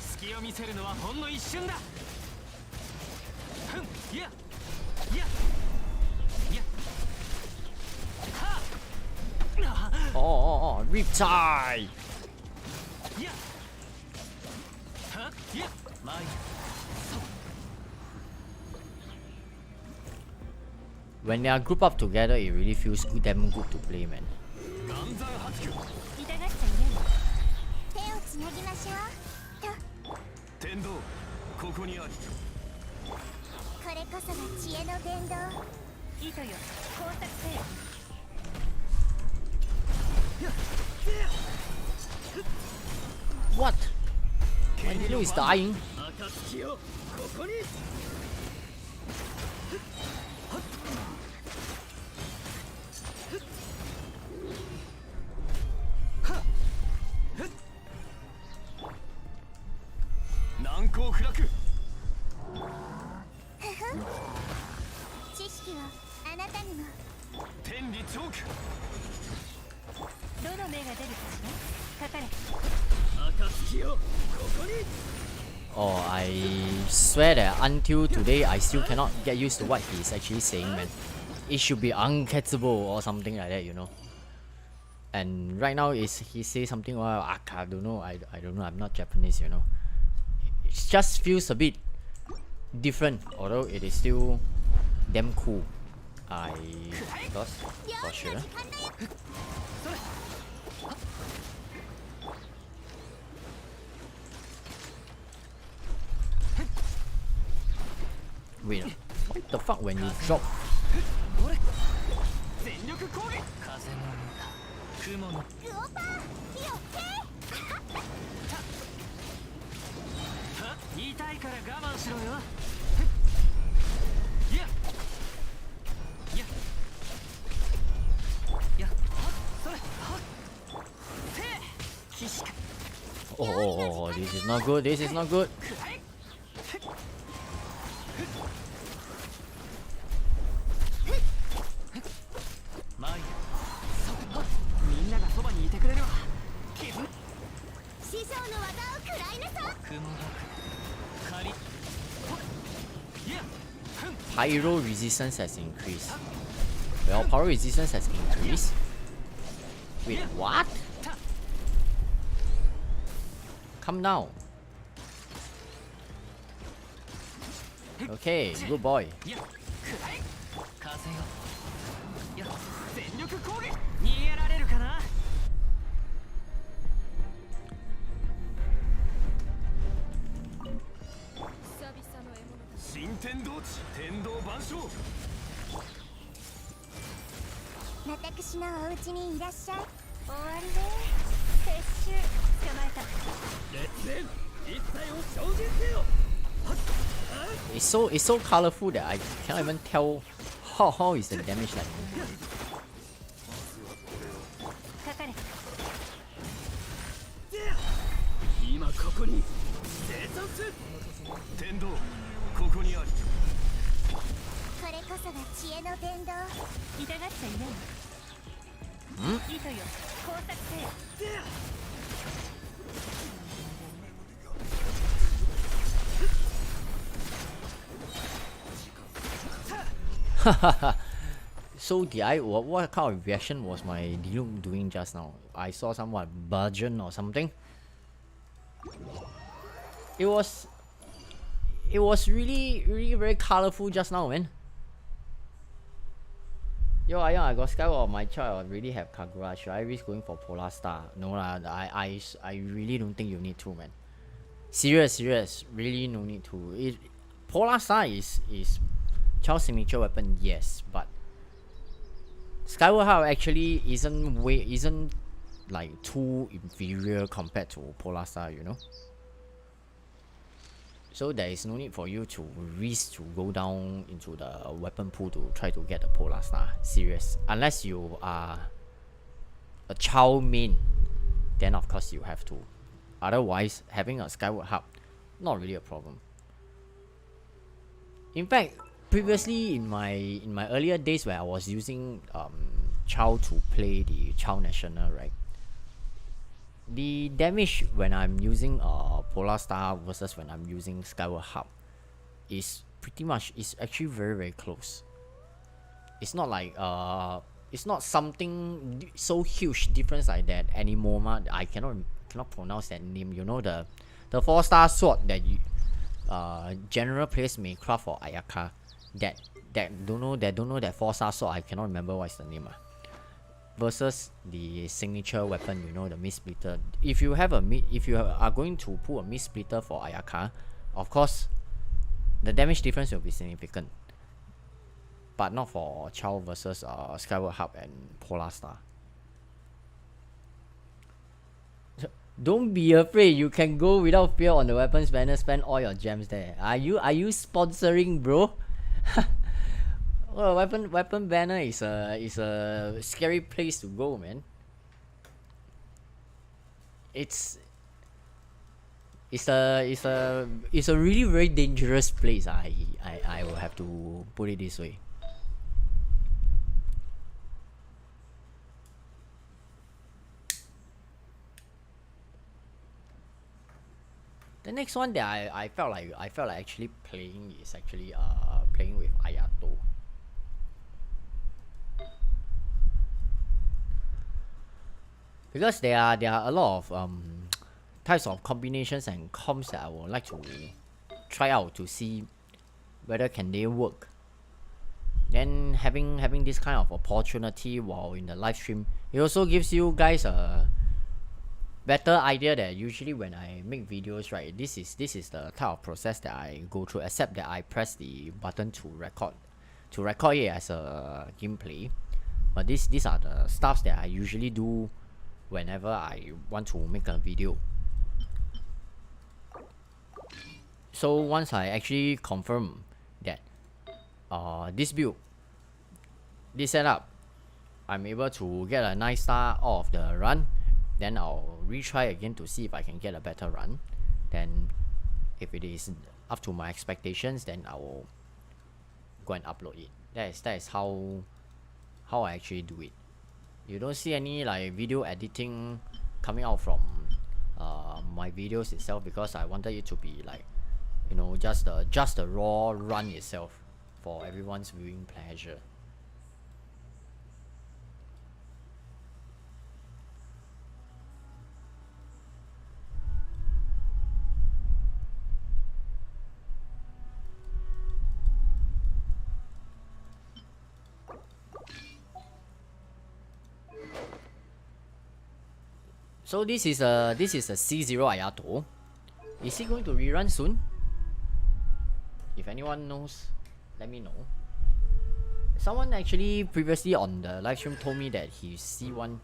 隙を見せるのはほんの一瞬だふんいやいやいやはっ Oh, Riptide! いやはっいや前 When they are grouped up together, it really feels damn good to play, man. 岩山発球痛がっちゃ嫌よ手をつなぎましょうと天道ここにありこれこそが知恵の伝道糸よ工作せよ What? My Dilu is dying. 暁をここに難攻不落知識をあなたにも天理チョークどの目が出るかしらかかれ暁をここに Oh, I swear that until today, I still cannot get used to what he's actually saying, man. It should be uncatchable or something like that, you know. And right now, is he say something? Well, I don't know. I don't know. I'm not Japanese, you know. It just feels a bit different, although it is still damn cool. I lost for sure. Wait, what the fuck when you drop? 全力攻撃風の歌雲のグオパー火を吹け言いたいから我慢しろよいやいやいやそれせい騎士か Oh, this is not good. This is not good. くらえくれるわ。気分師匠の技を食らいなさ雲が仮ほっいやふん Pyro resistance has increased. Well, power resistance has increased. Wait, what? Come down. Okay, good boy. いやくらえ風よいや全力攻撃逃げられるかな。新天道地天道万象。私のお家にいらっしゃい。終わりね。撤収捕まえた。烈焰一体を精進せよ。 It's so colorful that I cannot even tell how is the damage like. かかれ。今ここに生産せ。天道ここにあり。これこそが知恵の伝道。痛がっちゃいない。糸よ工作せよ。So did I? What kind of reaction was my Diluc doing just now? I saw someone burgeon or something. It was really very colorful just now, man. Yo, I got Skyward on my chart. I already have Kagura. Should I risk going for Polar Star? No lah. I really don't think you need to, man. Serious. Really no need to. Polar Star is Child's signature weapon, yes, but Skyward Heart actually isn't like too inferior compared to Polar Star, you know. So there is no need for you to risk to go down into the weapon pool to try to get the Polar Star. Serious. Unless you are a Child main, then of course you have to. Otherwise, having a Skyward Heart, not really a problem. In fact, previously in my earlier days where I was using Child to play the Child National, right? The damage when I'm using Polar Star versus when I'm using Skyward Harp is actually very close. It's not like it's not something so huge difference like that anymore. I cannot pronounce that name. You know the 4-star sword that you general players may craft for Ayaka. That don't know that 4-star sword. I cannot remember what's the name. Versus the signature weapon, you know, the Mist Splitter. If you are going to pull a Mist Splitter for Ayaka, of course, the damage difference will be significant. But not for Child versus Skyward Harp and Polar Star. Don't be afraid. You can go without fear on the weapons banner. Spend all your gems there. Are you sponsoring, bro? Well, weapon banner is a scary place to go, man. It's a really very dangerous place. I will have to put it this way. The next one that I felt like actually playing is actually playing with Ayato. Because there are a lot of types of combinations and comps that I would like to try out to see whether can they work. Then having this kind of opportunity while in the live stream, it also gives you guys a better idea that usually when I make videos, right, this is the type of process that I go through, except that I press the button to record it as a gameplay. But these are the stuffs that I usually do whenever I want to make a video. So once I actually confirm that this build, this setup, I'm able to get a nice start off the run, then I'll retry again to see if I can get a better run. Then if it is up to my expectations, then I will go and upload it. That is how I actually do it. You don't see any like video editing coming out from my videos itself, because I wanted it to be like, you know, just the raw run itself for everyone's viewing pleasure. So this is a C0 Ayato. Is he going to rerun soon? If anyone knows, let me know. Someone actually previously on the live stream told me that his C1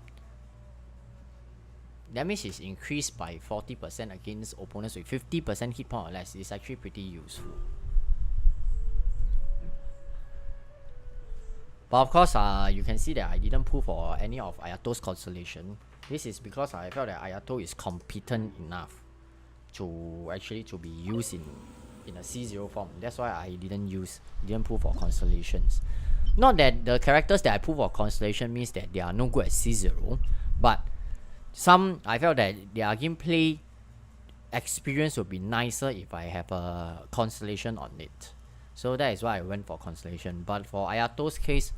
damage is increased by 40% against opponents with 50% hit point or less. It's actually pretty useful. But of course, you can see that I didn't pull for any of Ayato's constellation. This is because I felt that Ayato is competent enough to actually to be used in a C0 form. That's why I didn't pull for constellations. Not that the characters that I pull for constellation means that they are no good at C0, but I felt that their gameplay experience would be nicer if I have a constellation on it. So that is why I went for constellation. But for Ayato's case,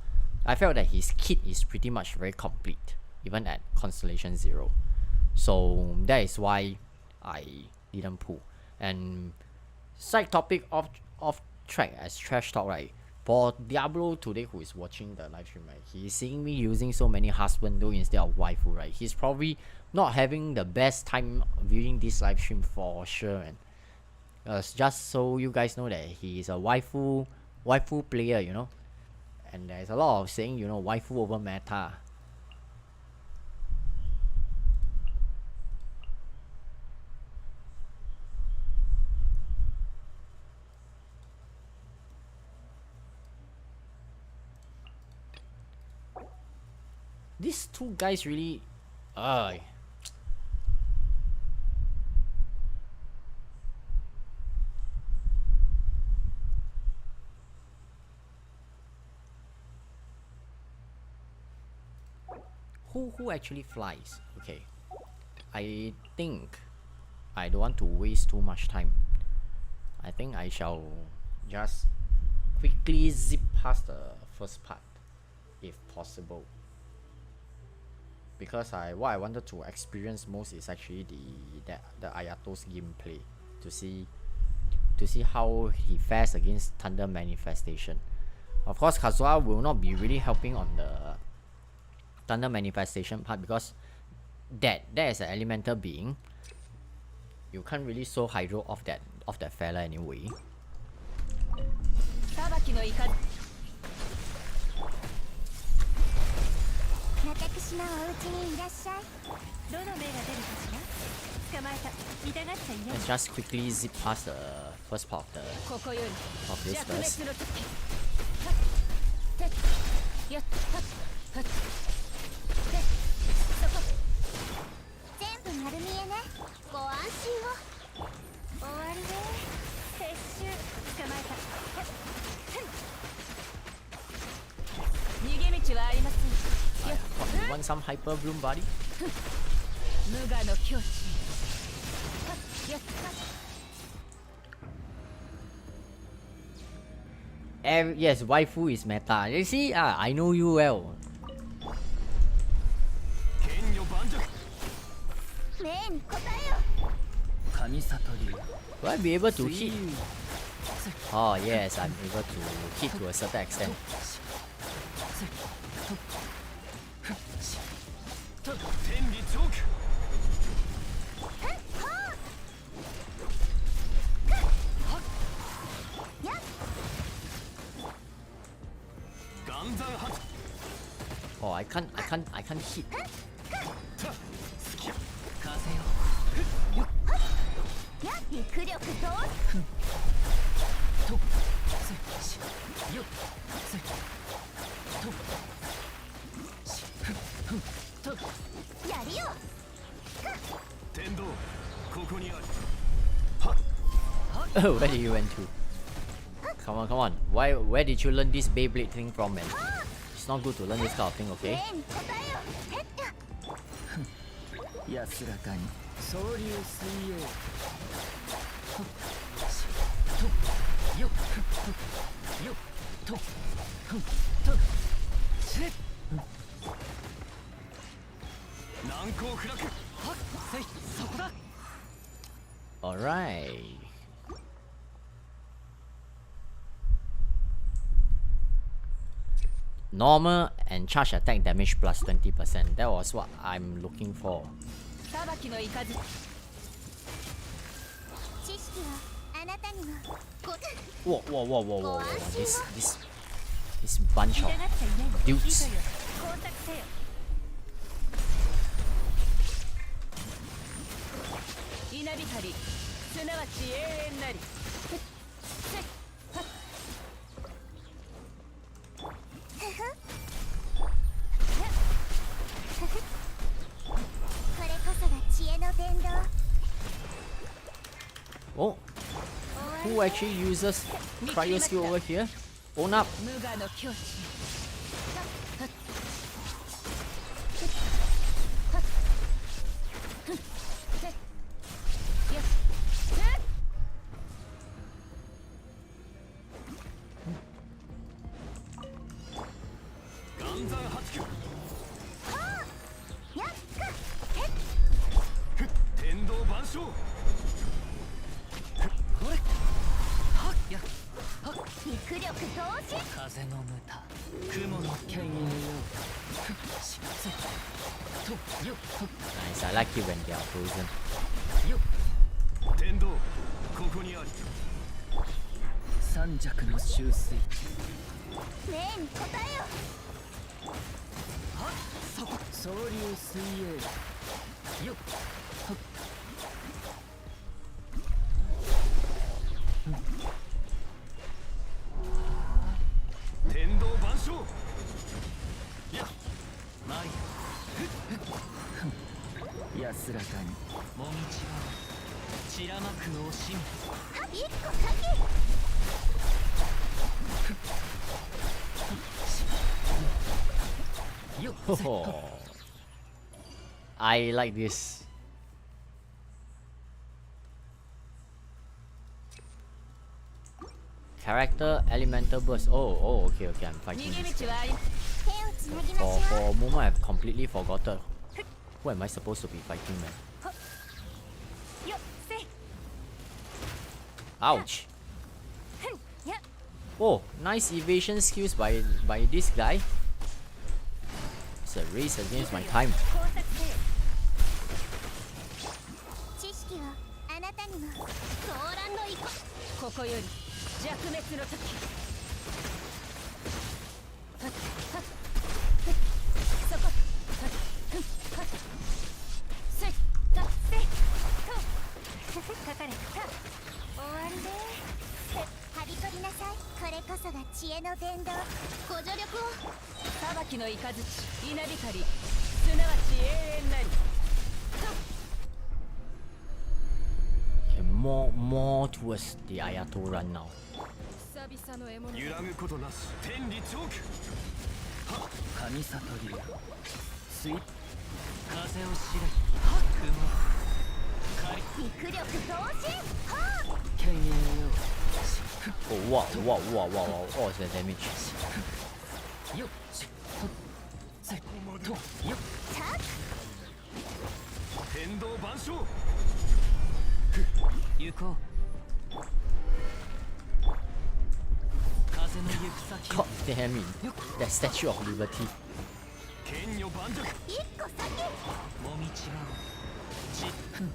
I felt that his kit is pretty much very complete, even at constellation 0. So that is why I didn't pull. And side topic off track as trash talk, right? For Diablo today, who is watching the live stream, right? He's seeing me using so many husbando instead of waifu, right? He's probably not having the best time viewing this live stream for sure. And just so you guys know that he is a waifu player, you know. And there's a lot of saying, you know, waifu over meta. These two guys really who actually flies? Okay, I think I don't want to waste too much time. I think I shall just quickly zip past the first part if possible, because what I wanted to experience most is actually the Ayato's gameplay, to see how he fares against Thunder Manifestation. Of course, Kazuha will not be really helping on the Thunder Manifestation part, because that is an elemental being. You can't really soul hydro off that fella anyway. 私のお家にいらっしゃい。どの目が出るかしら。捕まえた。痛がっちゃいない。 Let's just quickly zip past the first part of this first. 全部丸見えね。ご安心を。終わりで。撤収。捕まえた。逃げ道はありません。 You want some hyper bloom, buddy? Yes, waifu is meta. You see, I know you well. Will I be able to hit? Oh yes, I'm able to hit to a certain extent. Oh, I can't hit. Oh, where did you went to? Come on. Where did you learn this Beyblade thing from, man? It's not good to learn this kind of thing, okay? 例に答えよへっ安らかに総流水泳よっよっとしれ難攻不落はっせいそこだ Alright. Normal and charge attack damage plus 20%. That was what I'm looking for. 裁きの雷知識はあなたにもご Whoa, whoa, whoa, whoa, whoa, whoa. This bunch of 痛がっちゃいないの dudes. いいとよ工作せよ稲光すなわち永遠なりこれこそが知恵の伝道 Oh, who actually uses cryo skill over here? Own up. 無我の境地岩山八九やっか天道万象これはっや肉力同時風の無駄雲の権威よしせとよ Nice, I like it when they are frozen. よ天道ここにあり三尺の収水命に答えよはっそこ総流水泳よっはっ天道万象やマイヤ安らかにもみちは散らまく惜しみ一個先 よっ I like this. Character elemental burst. Oh, okay, I'm 逃 fighting げ this. 道はあり手をつなぎましょ For う a moment, I've completely forgotten. Who am I supposed to be fighting, man? よっせ Ouch. ふんや Oh, nice evasion skills by this guy. It's a race against my time. 工作せよ知識はあなたにも騒乱の意向ここより弱滅の時はっはっふっそこはっふんはっせいだせいとかかれた終わりではびこりなさいこれこそが知恵の伝道ご助力を裁きの雷稲光すなわち永遠なり Okay, more towards the Ayato run now. 久々の獲物揺らぐことなし天理チョークはっ神里流水風を知れはっ雲肉力同時は権威よ Oh, wow. Oh, it's the damage. よっしとせとよっあた天道万象行こう風の行く先 God damn it. That Statue of Liberty. 剣女盤石一個先もみちはちふんと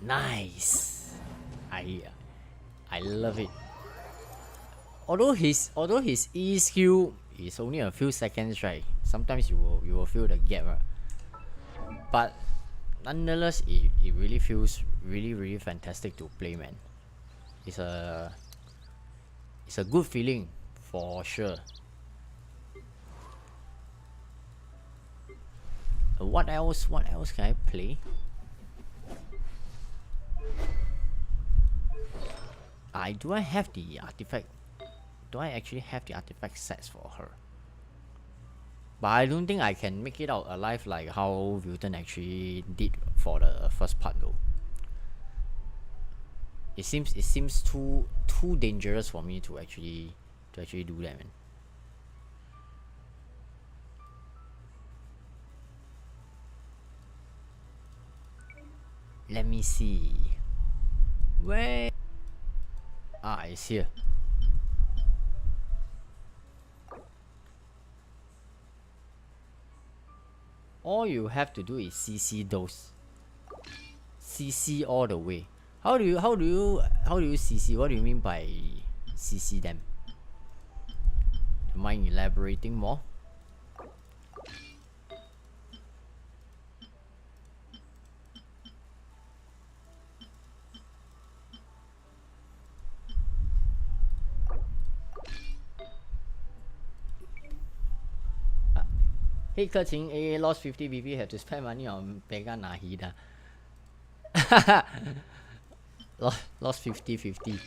Nice. I love it. Although his E skill is only a few seconds, right? Sometimes you will feel the gap, right? But nonetheless, it really feels really fantastic to play, man. It's a good feeling for sure. What else can I play? do I have the artifact? Do I actually have the artifact sets for her? But I don't think I can make it out alive like how Wilton actually did for the first part though. It seems too dangerous for me to actually do that, man. Let me see. Where? Ah, it's here. All you have to do is CC those. CC all the way. How do you CC? What do you mean by CC them? Do you mind elaborating more? Hey, Keqing, AA lost 50 BP, have to spend money on Pega Nahida. Lost 50-50.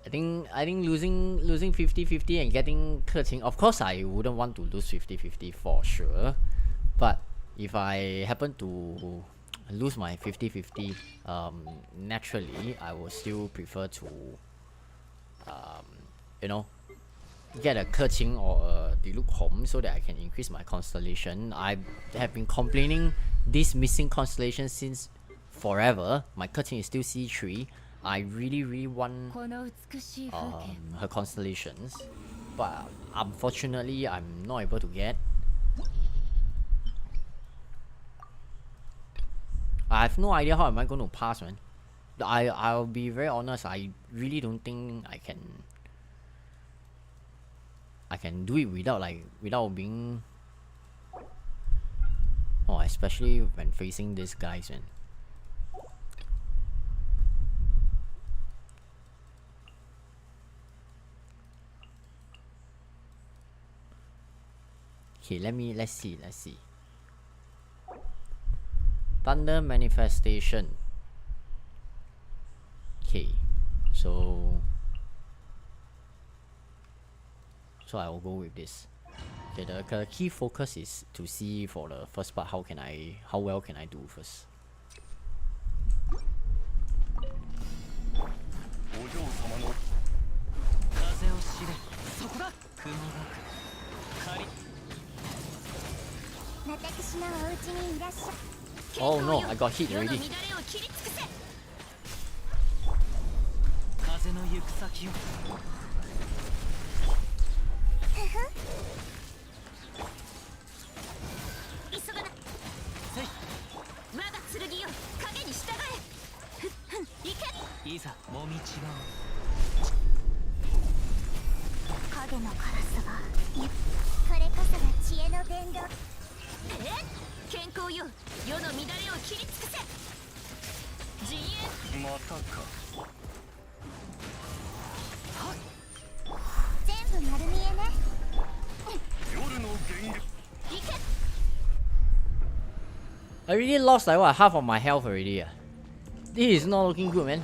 I think losing 50-50 and getting Keqing, of course I wouldn't want to lose 50-50 for sure. But if I happen to lose my 50-50, naturally I would still prefer to you know, get a Keqing or a Diluc home so that I can increase my constellation. I have been complaining this missing constellation since forever. My Keqing is still C3. I really want her constellations, but unfortunately I'm not able to get. I have no idea how am I going to pass, man. I'll be very honest, I really don't think I can do it without being, especially when facing these guys, man. Okay, let's see. Thunder manifestation. Okay, so I will go with this. Okay, the key focus is to see for the first part how well can I do first. Oh no, I got hit already. I already lost like what, half of my health already. This is not looking good, man.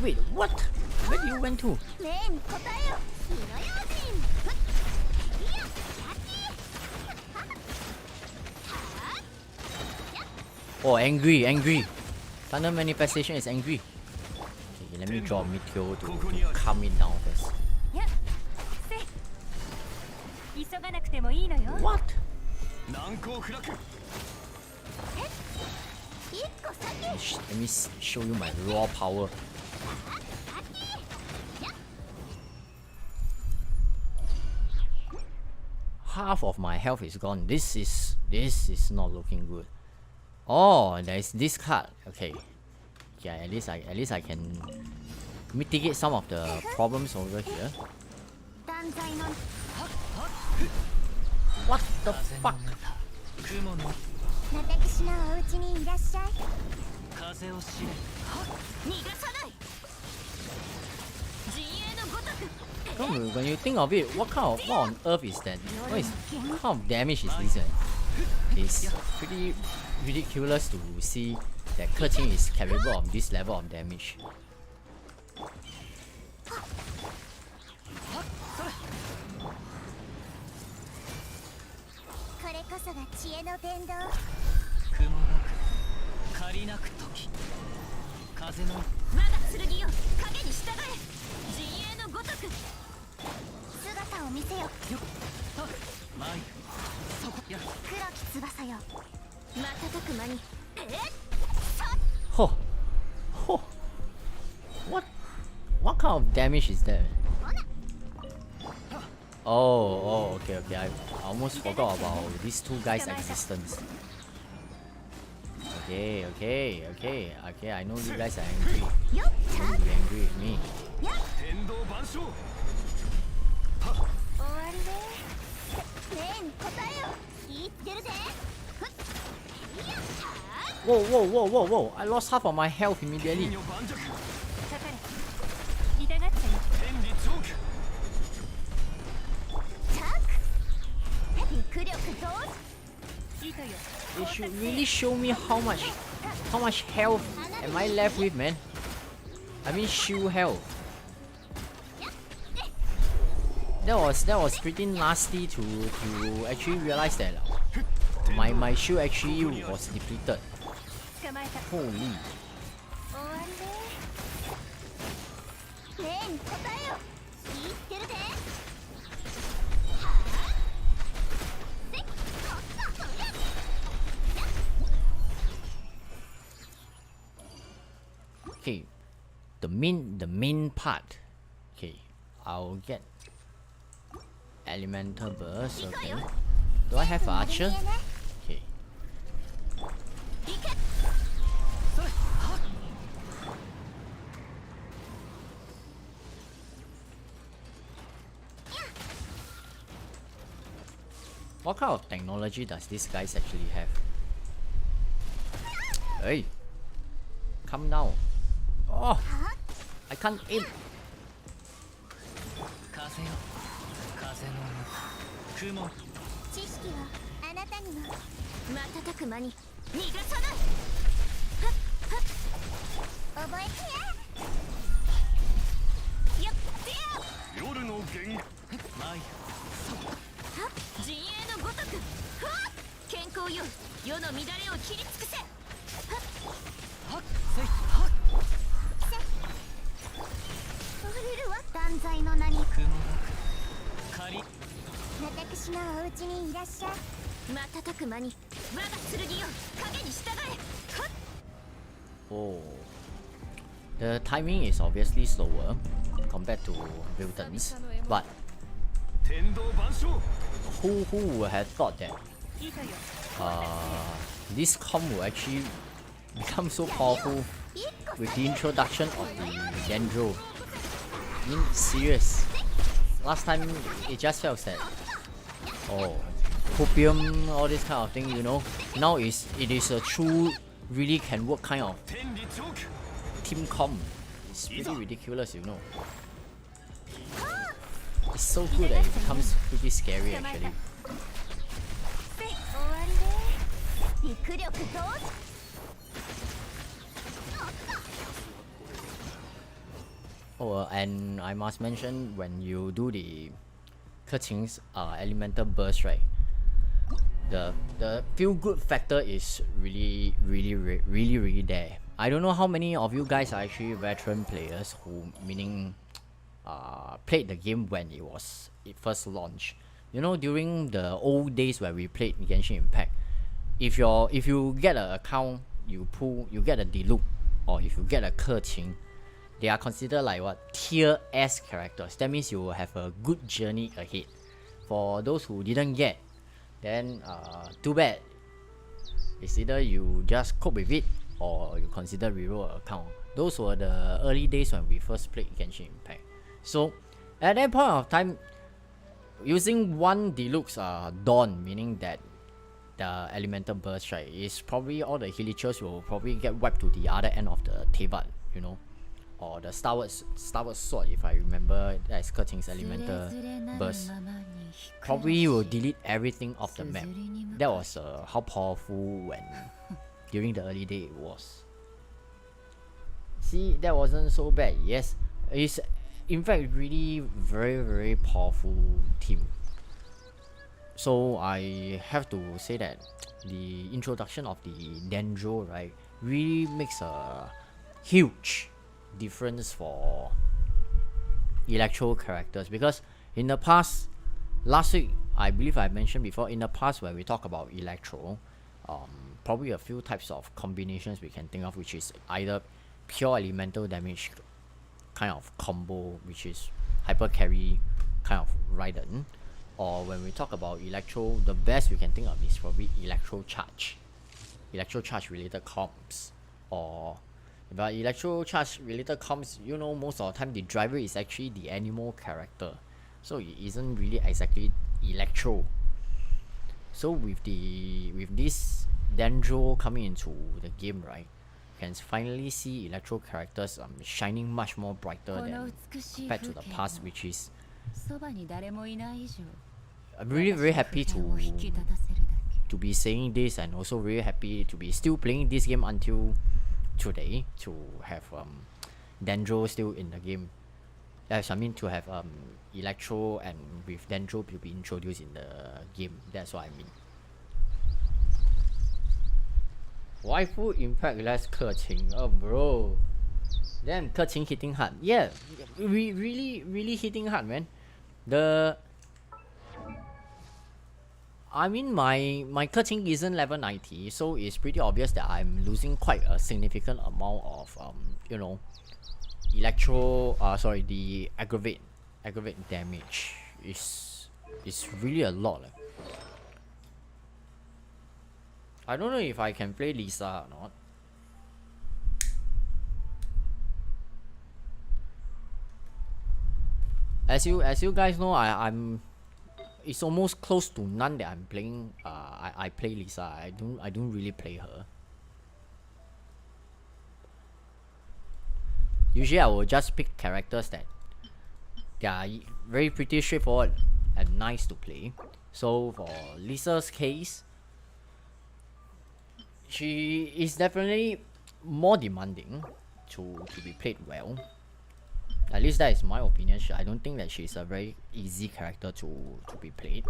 Wait, what? Where did you went to? Oh, angry. Thunder manifestation is angry. Okay, let me draw Meteor to calm it down first. What? Let me show you my raw power. Half of my health is gone. This is not looking good. Oh, there's this card. Okay. Yeah, at least I can mitigate some of the problems over here. What the fuck? When you think of it, what on earth is that? What kind of damage is this? It's pretty ridiculous to see that Keqing is capable of this level of damage. これこそが知恵の伝道。雲がく借りなく時風の我が剣よ、影に従え。陣営のごとく姿を見せよ。よっはっ参るそこや黒き翼よ、瞬く間に。Oh, oh, what kind of damage is that? Oh, okay. I almost forgot about these two guys' existence. Okay. I know you guys are angry. よっ I know you're angry with me. 天道万象。終わりで。ねえに答えよ。言ってるぜ。ふっよっしゃー。 Whoa! I lost half of my health 天 immediately. 女盤石。かかれ。痛がっちゃい。天理チョーク。チャーク。肉力増。糸よ。 They should really show me how much health am I left with, man. I mean shield health. That was pretty nasty to actually realize that my shield actually was depleted. 捕まえた。 Holy. 終わりで。ねえに答えよ。言ってるぜ。Okay, the main part. Okay, I'll get elemental burst. Okay, do I have archer? Okay, 行け。 what kind of technology does this guys actually have? Hey, come down. Oh, I can't aim. 風よ風の雲知識はあなたにも。瞬く間に逃がさない。覚えてや。よってや。夜の弦。参る陣営のごとく。健康よ、世の乱れを切り尽くせ。はっせいはっ触れるわ。断罪の名に。雲がく借り私のお家にいらっしゃい。瞬く間に我が剣よ、影に従え。 Oh, the timing is obviously slower compared to Wilton's, but 天道万象。 who would have thought that 糸よ。 this comp will actually become so powerful with the introduction of the Dendro? I mean, serious. Last time it just felt that, oh, copium, all this kind of thing, you know. Now it is a true, really can work kind of 天理チョーク。 team comp. It's pretty ridiculous, you know. It's so good that it becomes pretty scary actually. 終わりで。肉力増。 Oh, and I must mention when you do the Keqing's elemental burst, right? The feel good factor is really there. I don't know how many of you guys are actually veteran players who meaning played the game when it first launched. You know, during the old days where we played Genshin Impact, if you get an account, you get a Diluc, or if you get a Keqing, they are considered like what tier S characters. That means you will have a good journey ahead. For those who didn't get, then too bad. It's either you just cope with it or you consider reroll an account. Those were the early days when we first played Genshin Impact. So at that point of time, using one Deluxe Dawn, meaning that the elemental burst, right, is probably all the Hilichurls will probably get wiped to the other end of the Tevat, you know, or the Starward Sword, if I remember, that's Keqing's elemental burst. probably will delete everything off the map. That was how powerful when during the early day it was. See, that wasn't so bad. Yes, it's in fact really very powerful team. So I have to say that the introduction of the Dendro, right, really makes a huge difference for Electro characters, because in the past, last week I believe I mentioned before, in the past when we talk about Electro, probably a few types of combinations we can think of, which is either pure elemental damage kind of combo, which is hyper carry kind of Raiden, or when we talk about Electro, the best we can think of is probably Electro Charge related comps. Or but Electro Charge related comps, you know, most of the time the driver is actually the animal character, so it isn't really exactly Electro. So with this Dendro coming into the game, right, you can finally see Electro characters shining much more brighter than compared to the past, which is I'm really very happy to be saying this, and also very happy to be still playing this game until today, to have Dendro still in the game. Yes, I mean to have Electro and with Dendro to be introduced in the game. That's what I mean. Waifu Impact less Keqing. Oh bro. Damn, Keqing hitting hard. Yeah, really hitting hard, man. I mean my Keqing isn't level 90, so it's pretty obvious that I'm losing quite a significant amount of you know, Electro the aggravate damage is really a lot. I don't know if I can play Lisa or not. As you guys know, I'm it's almost close to none that I'm playing. I play Lisa. I don't really play her. Usually I will just pick characters that they are very pretty straightforward and nice to play. So for Lisa's case, she is definitely more demanding to be played well. At least that is my opinion. I don't think that she's a very easy character to be played.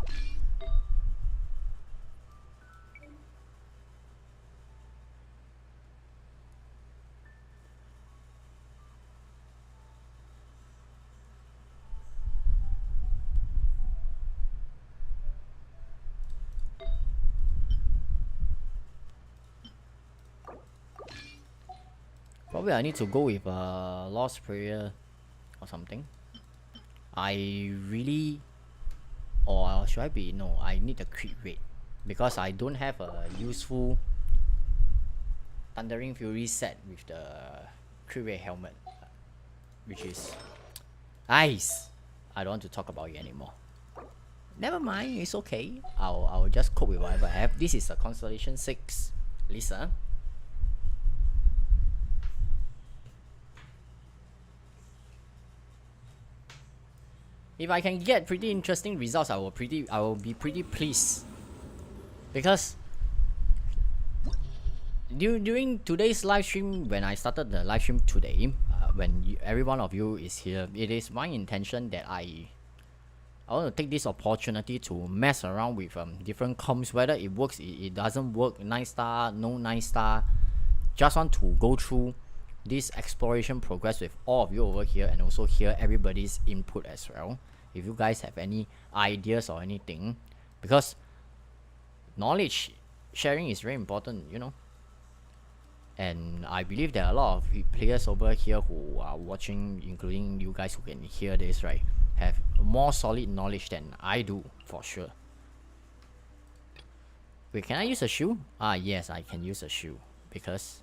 Probably I need to go with Lost Prayer or something. I really, or should I be, no, I need a crit rate, because I don't have a useful Thundering Fury set with the crit rate helmet, which is nice. I don't want to talk about it anymore. Never mind, it's okay. I'll just cope with whatever I have. This is a Constellation 6 Lisa. If I can get pretty interesting results, I will be pretty pleased, because during today's live stream, when I started the live stream today, when every one of you is here, it is my intention that I want to take this opportunity to mess around with different comps, whether it works, it doesn't work, 9-star, no 9-star. Just want to go through this exploration progress with all of you over here, and also hear everybody's input as well, if you guys have any ideas or anything, because knowledge sharing is very important, you know. And I believe there are a lot of players over here who are watching, including you guys who can hear this, right, have more solid knowledge than I do, for sure. Wait, can I use a shoe? Yes, I can use a shoe, because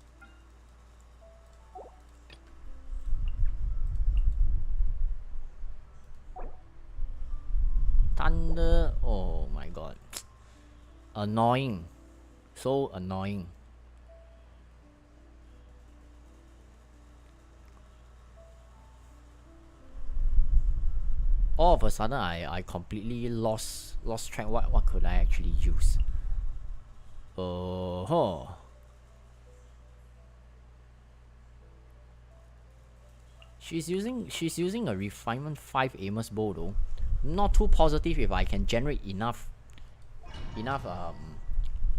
thunder, oh my god, annoying, so annoying. all of a sudden I completely lost track. What could I actually use? Oh. She's using a refinement 5 Amos bow though. Not too positive if I can generate enough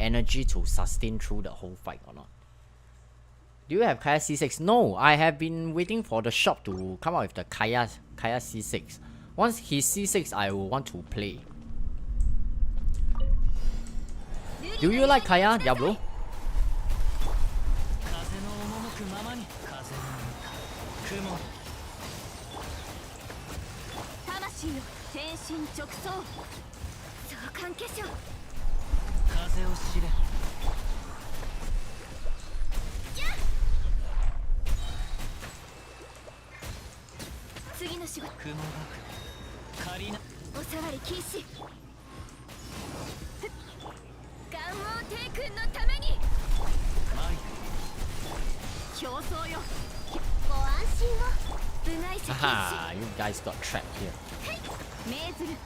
energy to sustain through the whole fight or not. Do you have Kaya C6? No, I have been waiting for the shop to come out with the Kaya C6. Once he's C6, I will want to play. Do you like Kaya, Diablo? 風の赴くままに風の雲魂よ天心直送召喚化粧風を知れ次の仕事雲がく仮なおさわり禁止願望帝君のために舞競争よご安心を部外者禁止 Haha, you guys got trapped here. 命ずる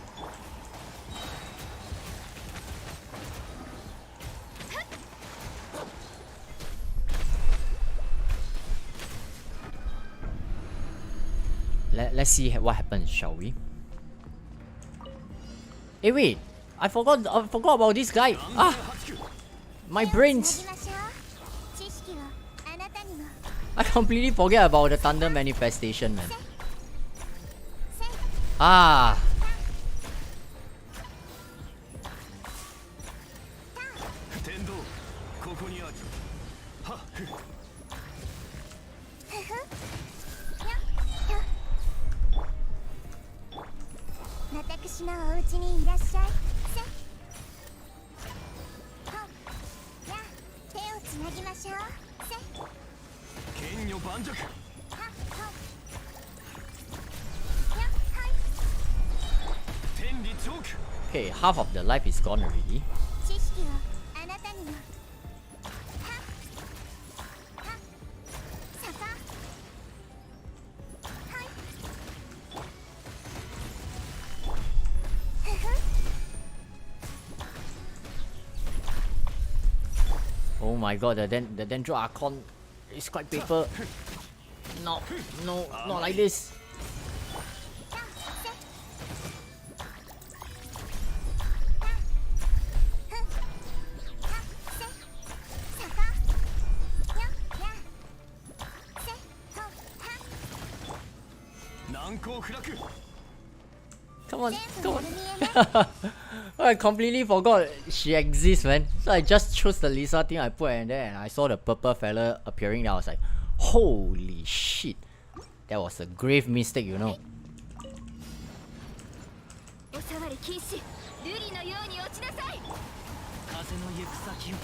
Let's see what happens, shall we? Hey wait, I forgot about this guy. Ah, my brains. I completely forget about the thunder manifestation, man. Ah, 天道ここにあるはっふ私のお家にいらっしゃいせほや手をつなぎましょうせ剣女盤石はほやはい天理チョーク okay, half of the life is gone already. 知識をあなたにもははサファはいふふ Oh my god, the Dendro Archon is quite paper. No, not like this. やせふはせサファややせほは 難攻不落 Come on, 全 come 部 on. 丸見えね I completely forgot she exists, man. So I just chose the Lisa thing I put in there and I saw the purple fella appearing there. I was like, holy shit. That was a grave mistake, you know. おさわり禁止瑠璃のように落ちなさい風の行く先を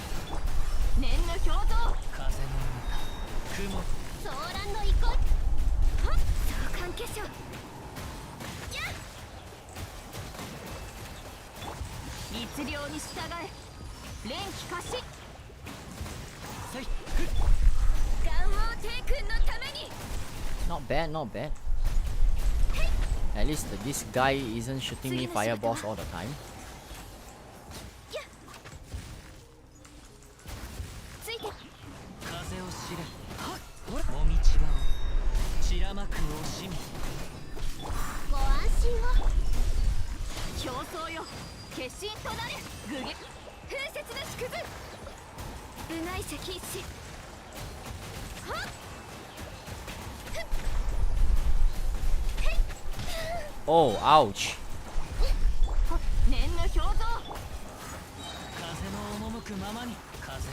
念の表像風の雲ソーランの遺恨はっ召喚化粧やっ律令に従え連気可視せい願望帝君のために Not bad, not bad. At least this guy isn't shooting me fireballs all the time. ついて風を知れもみちばを散らまく惜しみご安心を競争よ決心となれ具現風雪の縮図部外者禁止はっ Oh, ouch. 念の表像風の赴くままに風の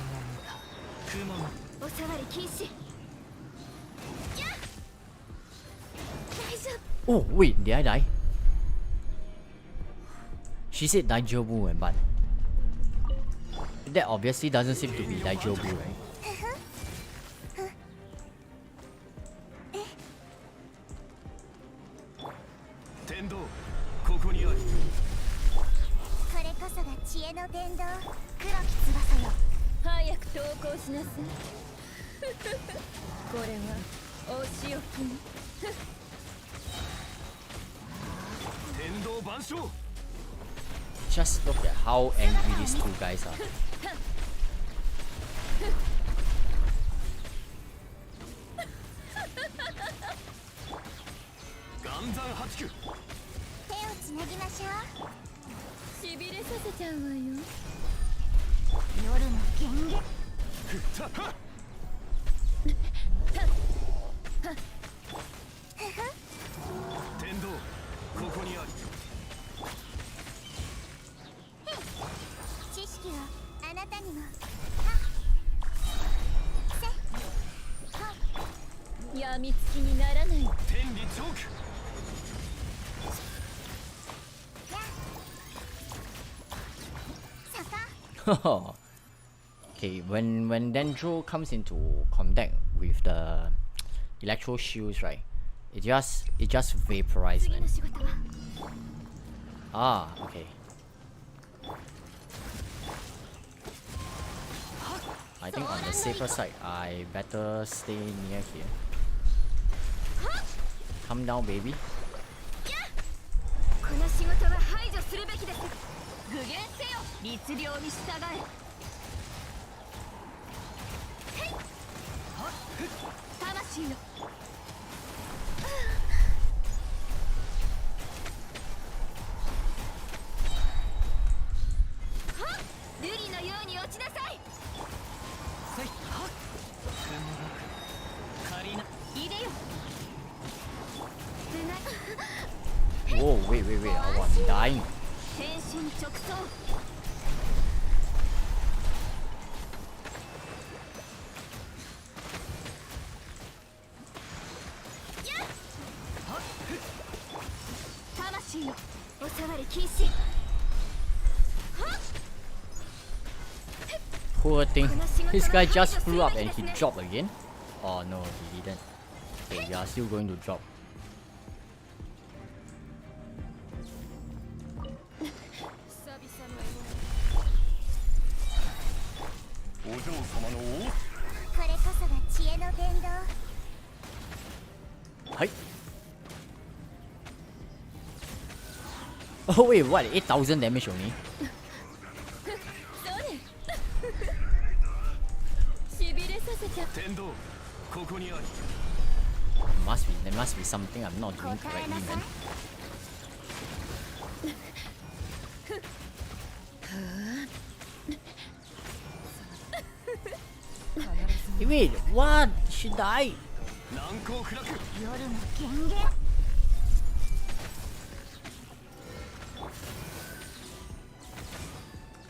雲のおさわり禁止やっ大丈夫 Oh, wait, did I die? She said Daijobu, but that obviously doesn't seem to be Daijobu, right? 天道ここにあるこれこそが知恵の伝道黒き翼よ早く投降しなさいこれはお仕置きに万象 Just look at how angry these two guys are. 岩山八九手をつなぎましょう。しびれさせちゃうわよ。夜の権限。ふっはっ天道ここにあり知識をあなたにも。やみつきにならない。天理チョーク Okay, when Dendro comes into contact with the electro shields, right? It just vaporizes, 次 man. の仕事は Ah, okay. I think on the safer side, I better stay near here. Come down, baby. この仕事は排除するべきです。具現せよ、律令に従え。魂よ。瑠璃のように落ちなさい。せいはっ仮ない でよ。 Whoa, wait, oh, I'm dying. 天心直送。魂よ、お触り禁止。 Poor thing. This guy just flew up and he dropped again. Oh no, he didn't. Okay, we are still going to drop. お嬢様の王これこそが知恵の伝道。 Hey. Oh wait, what? 8,000 damage only? しびれさせちゃう。天道ここにあり There must be something I'm not doing correctly, man. Hey, wait, what? She died. 難攻不落 夜の権限。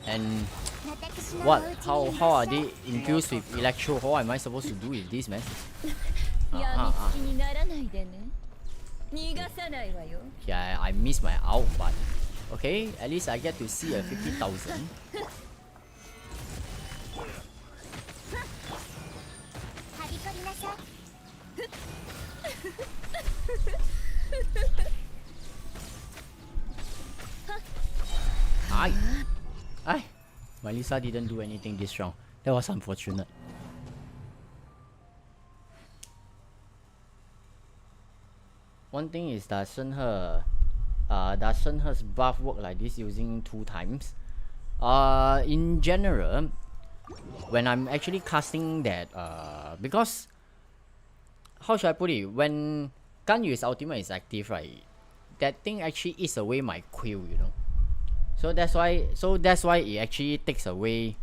And 私の what? お家にいらっしゃい。 How are they infused with electro? How am I supposed to do with this, man? やみつきにならないでね。逃がさないわよ。 Yeah, I missed my out, but okay, at least I get to see a 50,000. はびこりなさい。 Aye. Melissa didn't do anything this round. That was unfortunate. One thing is that does Shenhe's buff work like this using 2 times? In general, when I'm actually casting that, because how should I put it? When Ganyu's ultimate is active, right? That thing actually eats away my quill, you know. So that's why it actually takes away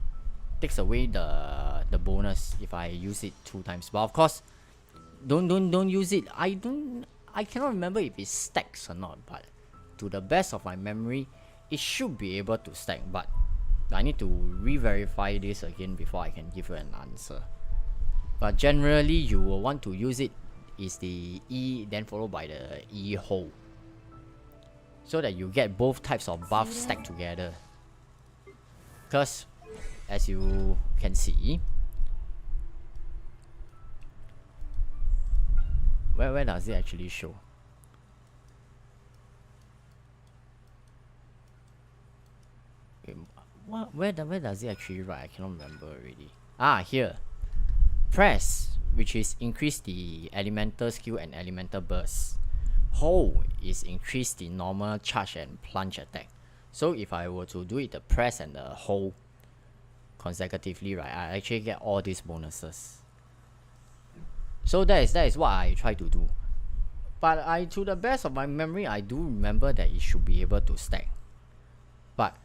the bonus if I use it 2 times. But of course, don't use it. I cannot remember if it stacks or not, but to the best of my memory, it should be able to stack, but I need to re-verify this again before I can give you an answer. But generally, you will want to use it is the E, then followed by the E hole, so that you get both types of buffs stacked together. Because, as you can see, where does it actually show? Where does it actually write? I cannot remember already. Ah, here. Press, which is increase the elemental skill and elemental burst. hold is increased the normal charge and plunge attack. So if I were to do it the press and the hold consecutively, right, I actually get all these bonuses. So that is what I try to do. But to the best of my memory, I do remember that it should be able to stack. But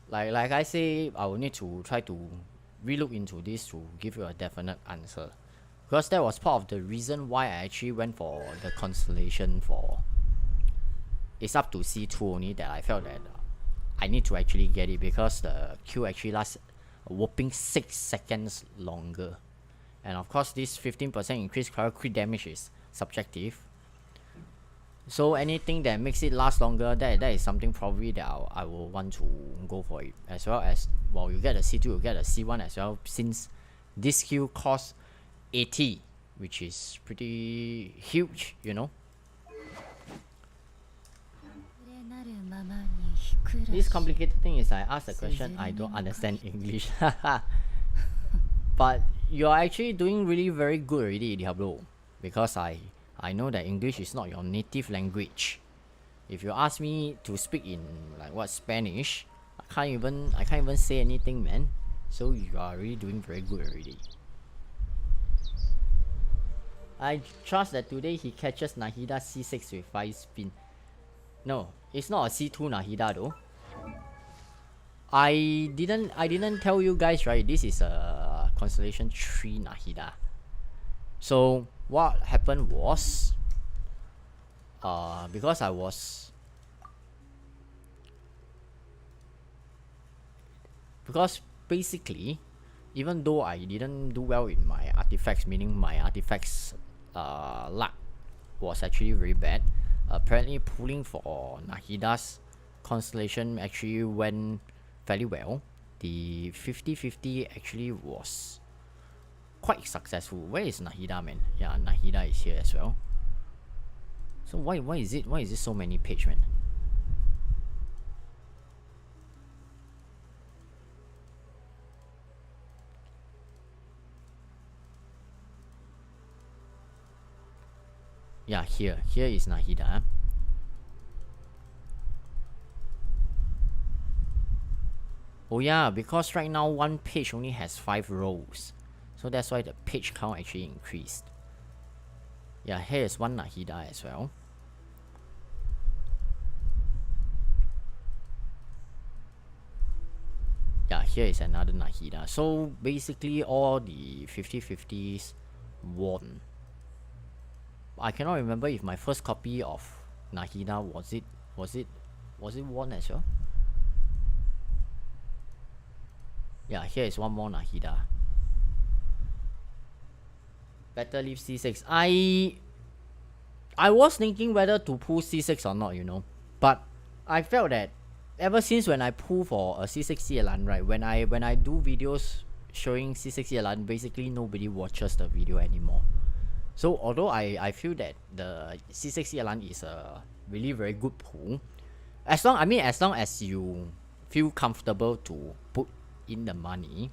like I say, I will need to try to relook into this to give you a definite answer. Because that was part of the reason why I actually went for the constellation for... It's up to C2 only that I felt that I need to actually get it, because the queue actually lasts a whopping 6 seconds longer. And of course this 15% increased crit damage is subjective. So anything that makes it last longer, that is something probably that I will want to go for it. As well as, well, you get a C2, you get a C1 as well, since this skill costs 80, which is pretty huge, you know. This complicated thing is I ask the question, I don't understand English. But you are actually doing really very good already, Diablo, because I know that English is not your native language. If you ask me to speak in like what Spanish, I can't even say anything, man. So you are really doing very good already. I trust that today he catches Nahida C6 with 5 spin. No, it's not a C2 Nahida though. I didn't tell you guys, right? This is a Constellation 3 Nahida. So what happened was, because basically, even though I didn't do well in my artifacts, meaning my artifacts luck was actually very bad, apparently pulling for Nahida's constellation actually went fairly well. The 50-50 actually was quite successful. Where is Nahida, man? Yeah, Nahida is here as well. So why is it so many page, man? Yeah, here is Nahida. Oh yeah, because right now one page only has 5 rows, so that's why the page count actually increased. Yeah, here is one Nahida as well. Yeah, here is another Nahida. So basically all the 50-50s won. I cannot remember if my first copy of Nahida was it won as well. Yeah, here is one more Nahida. Better leave C6. I was thinking whether to pull C6 or not, you know. But I felt that ever since when I pull for a C6 Yelan, right, when I do videos showing C6 Yelan, basically nobody watches the video anymore. So although I feel that the C6 Yelan is a really very good pull, as long as you feel comfortable to put in the money,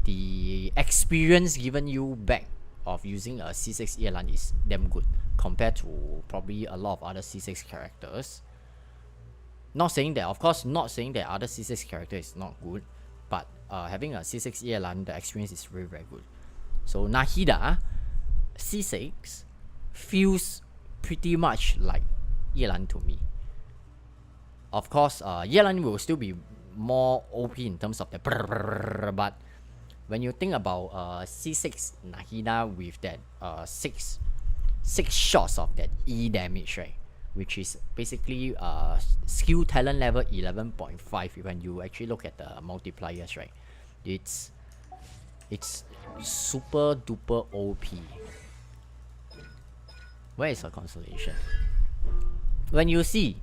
the experience given you back of using a C6 Yelan is damn good compared to probably a lot of other C6 characters. Not saying that other C6 character is not good, but having a C6 Yelan, the experience is very very good. So Nahida C6 feels pretty much like Yelan to me. Of course, Yelan will still be more OP in terms of the but when you think about C6 Nahida with that 6 shots of that E damage, right, which is basically skill talent level 11.5 when you actually look at the multipliers, right, it's super duper OP. Where is her constellation? When you see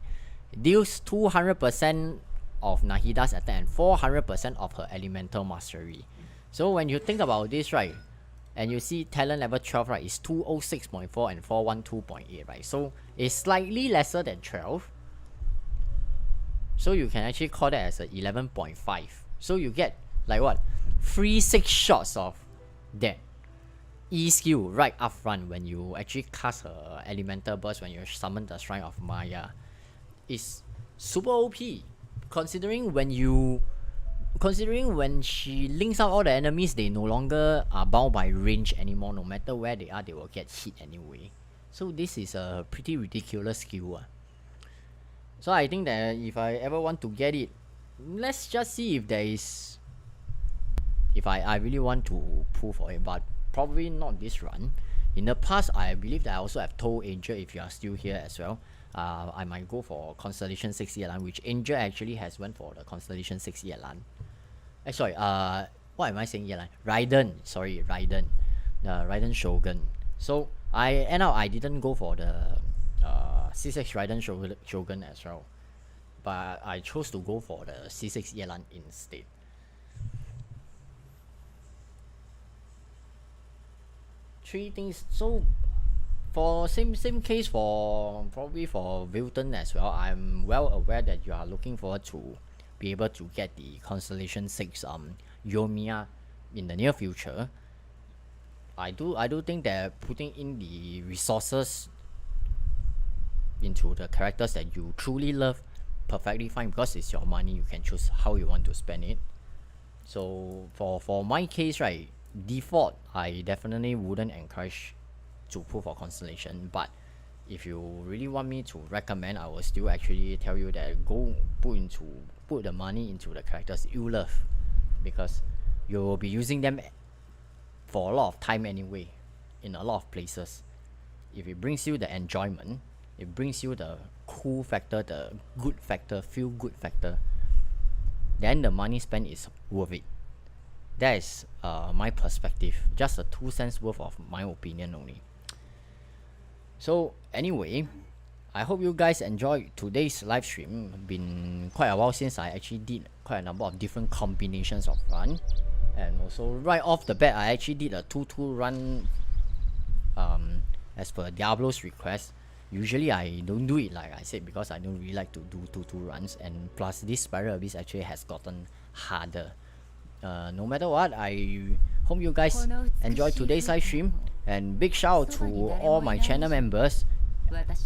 deals 200% of Nahida's attack and 400% of her elemental mastery. So when you think about this, right, and you see talent level 12, right, is 206.4 and 412.8, right, so it's slightly lesser than 12. So you can actually call that as a 11.5. So you get like what, 3 6 shots of that E skill right up front when you actually cast her elemental burst when you summon the Shrine of Maya is super OP. Considering when she links out all the enemies, they no longer are bound by range anymore. No matter where they are, they will get hit anyway. So this is a pretty ridiculous skill. So I think that if I ever want to get it, let's just see if there is, if I really want to pull for it, but probably not this run. In the past, I believe that I also have told Angel, if you are still here as well, I might go for Constellation 6 Yelan, which Angel actually has went for the Constellation 6 Yelan. Sorry, what am I saying Yelan? Raiden, sorry, Raiden. Raiden Shogun. So I didn't go for the C6 Raiden Shogun as well, but I chose to go for the C6 Yelan instead. Three things. So for same case for probably for Wilton as well. I'm well aware that you are looking forward to be able to get the Constellation 6 Yoimiya in the near future. I do think that putting in the resources into the characters that you truly love, perfectly fine, because it's your money. You can choose how you want to spend it. So for my case, right, default, I definitely wouldn't encourage to pull for Constellation, but if you really want me to recommend, I will still actually tell you that go put the money into the characters you love, because you will be using them for a lot of time anyway, in a lot of places. If it brings you the enjoyment, it brings you the cool factor, the good factor, feel good factor, then the money spent is worth it. That is my perspective, just a 2 cents worth of my opinion only. So anyway, I hope you guys enjoyed today's live stream. Been quite a while since I actually did quite a number of different combinations of run, and also right off the bat I actually did a 2-2 run as per Diablo's request. Usually I don't do it, like I said, because I don't really like to do 2-2 runs, and plus this Spiral Abyss actually has gotten harder. No matter what, I hope you guys enjoyed today's live stream, and big shout out to all my channel members.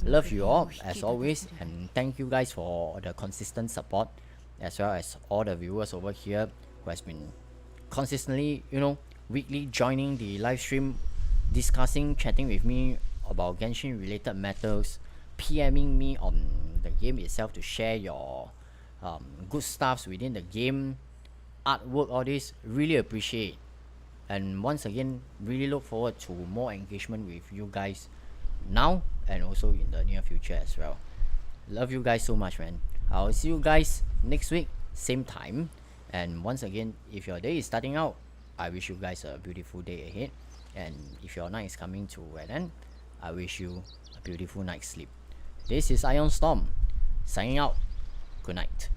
Love you all as always, and thank you guys for the consistent support, as well as all the viewers over here who has been consistently, weekly joining the live stream, discussing, chatting with me about Genshin related matters, PMing me on the game itself to share your good stuffs within the game, artwork, all this. Really appreciate, and once again really look forward to more engagement with you guys now and also in the near future as well. Love you guys so much, man. I'll see you guys next week, same time. And once again, if your day is starting out, I wish you guys a beautiful day ahead, and if your night is coming to an end, I wish you a beautiful night's sleep. This is IonStorm signing out. Good night.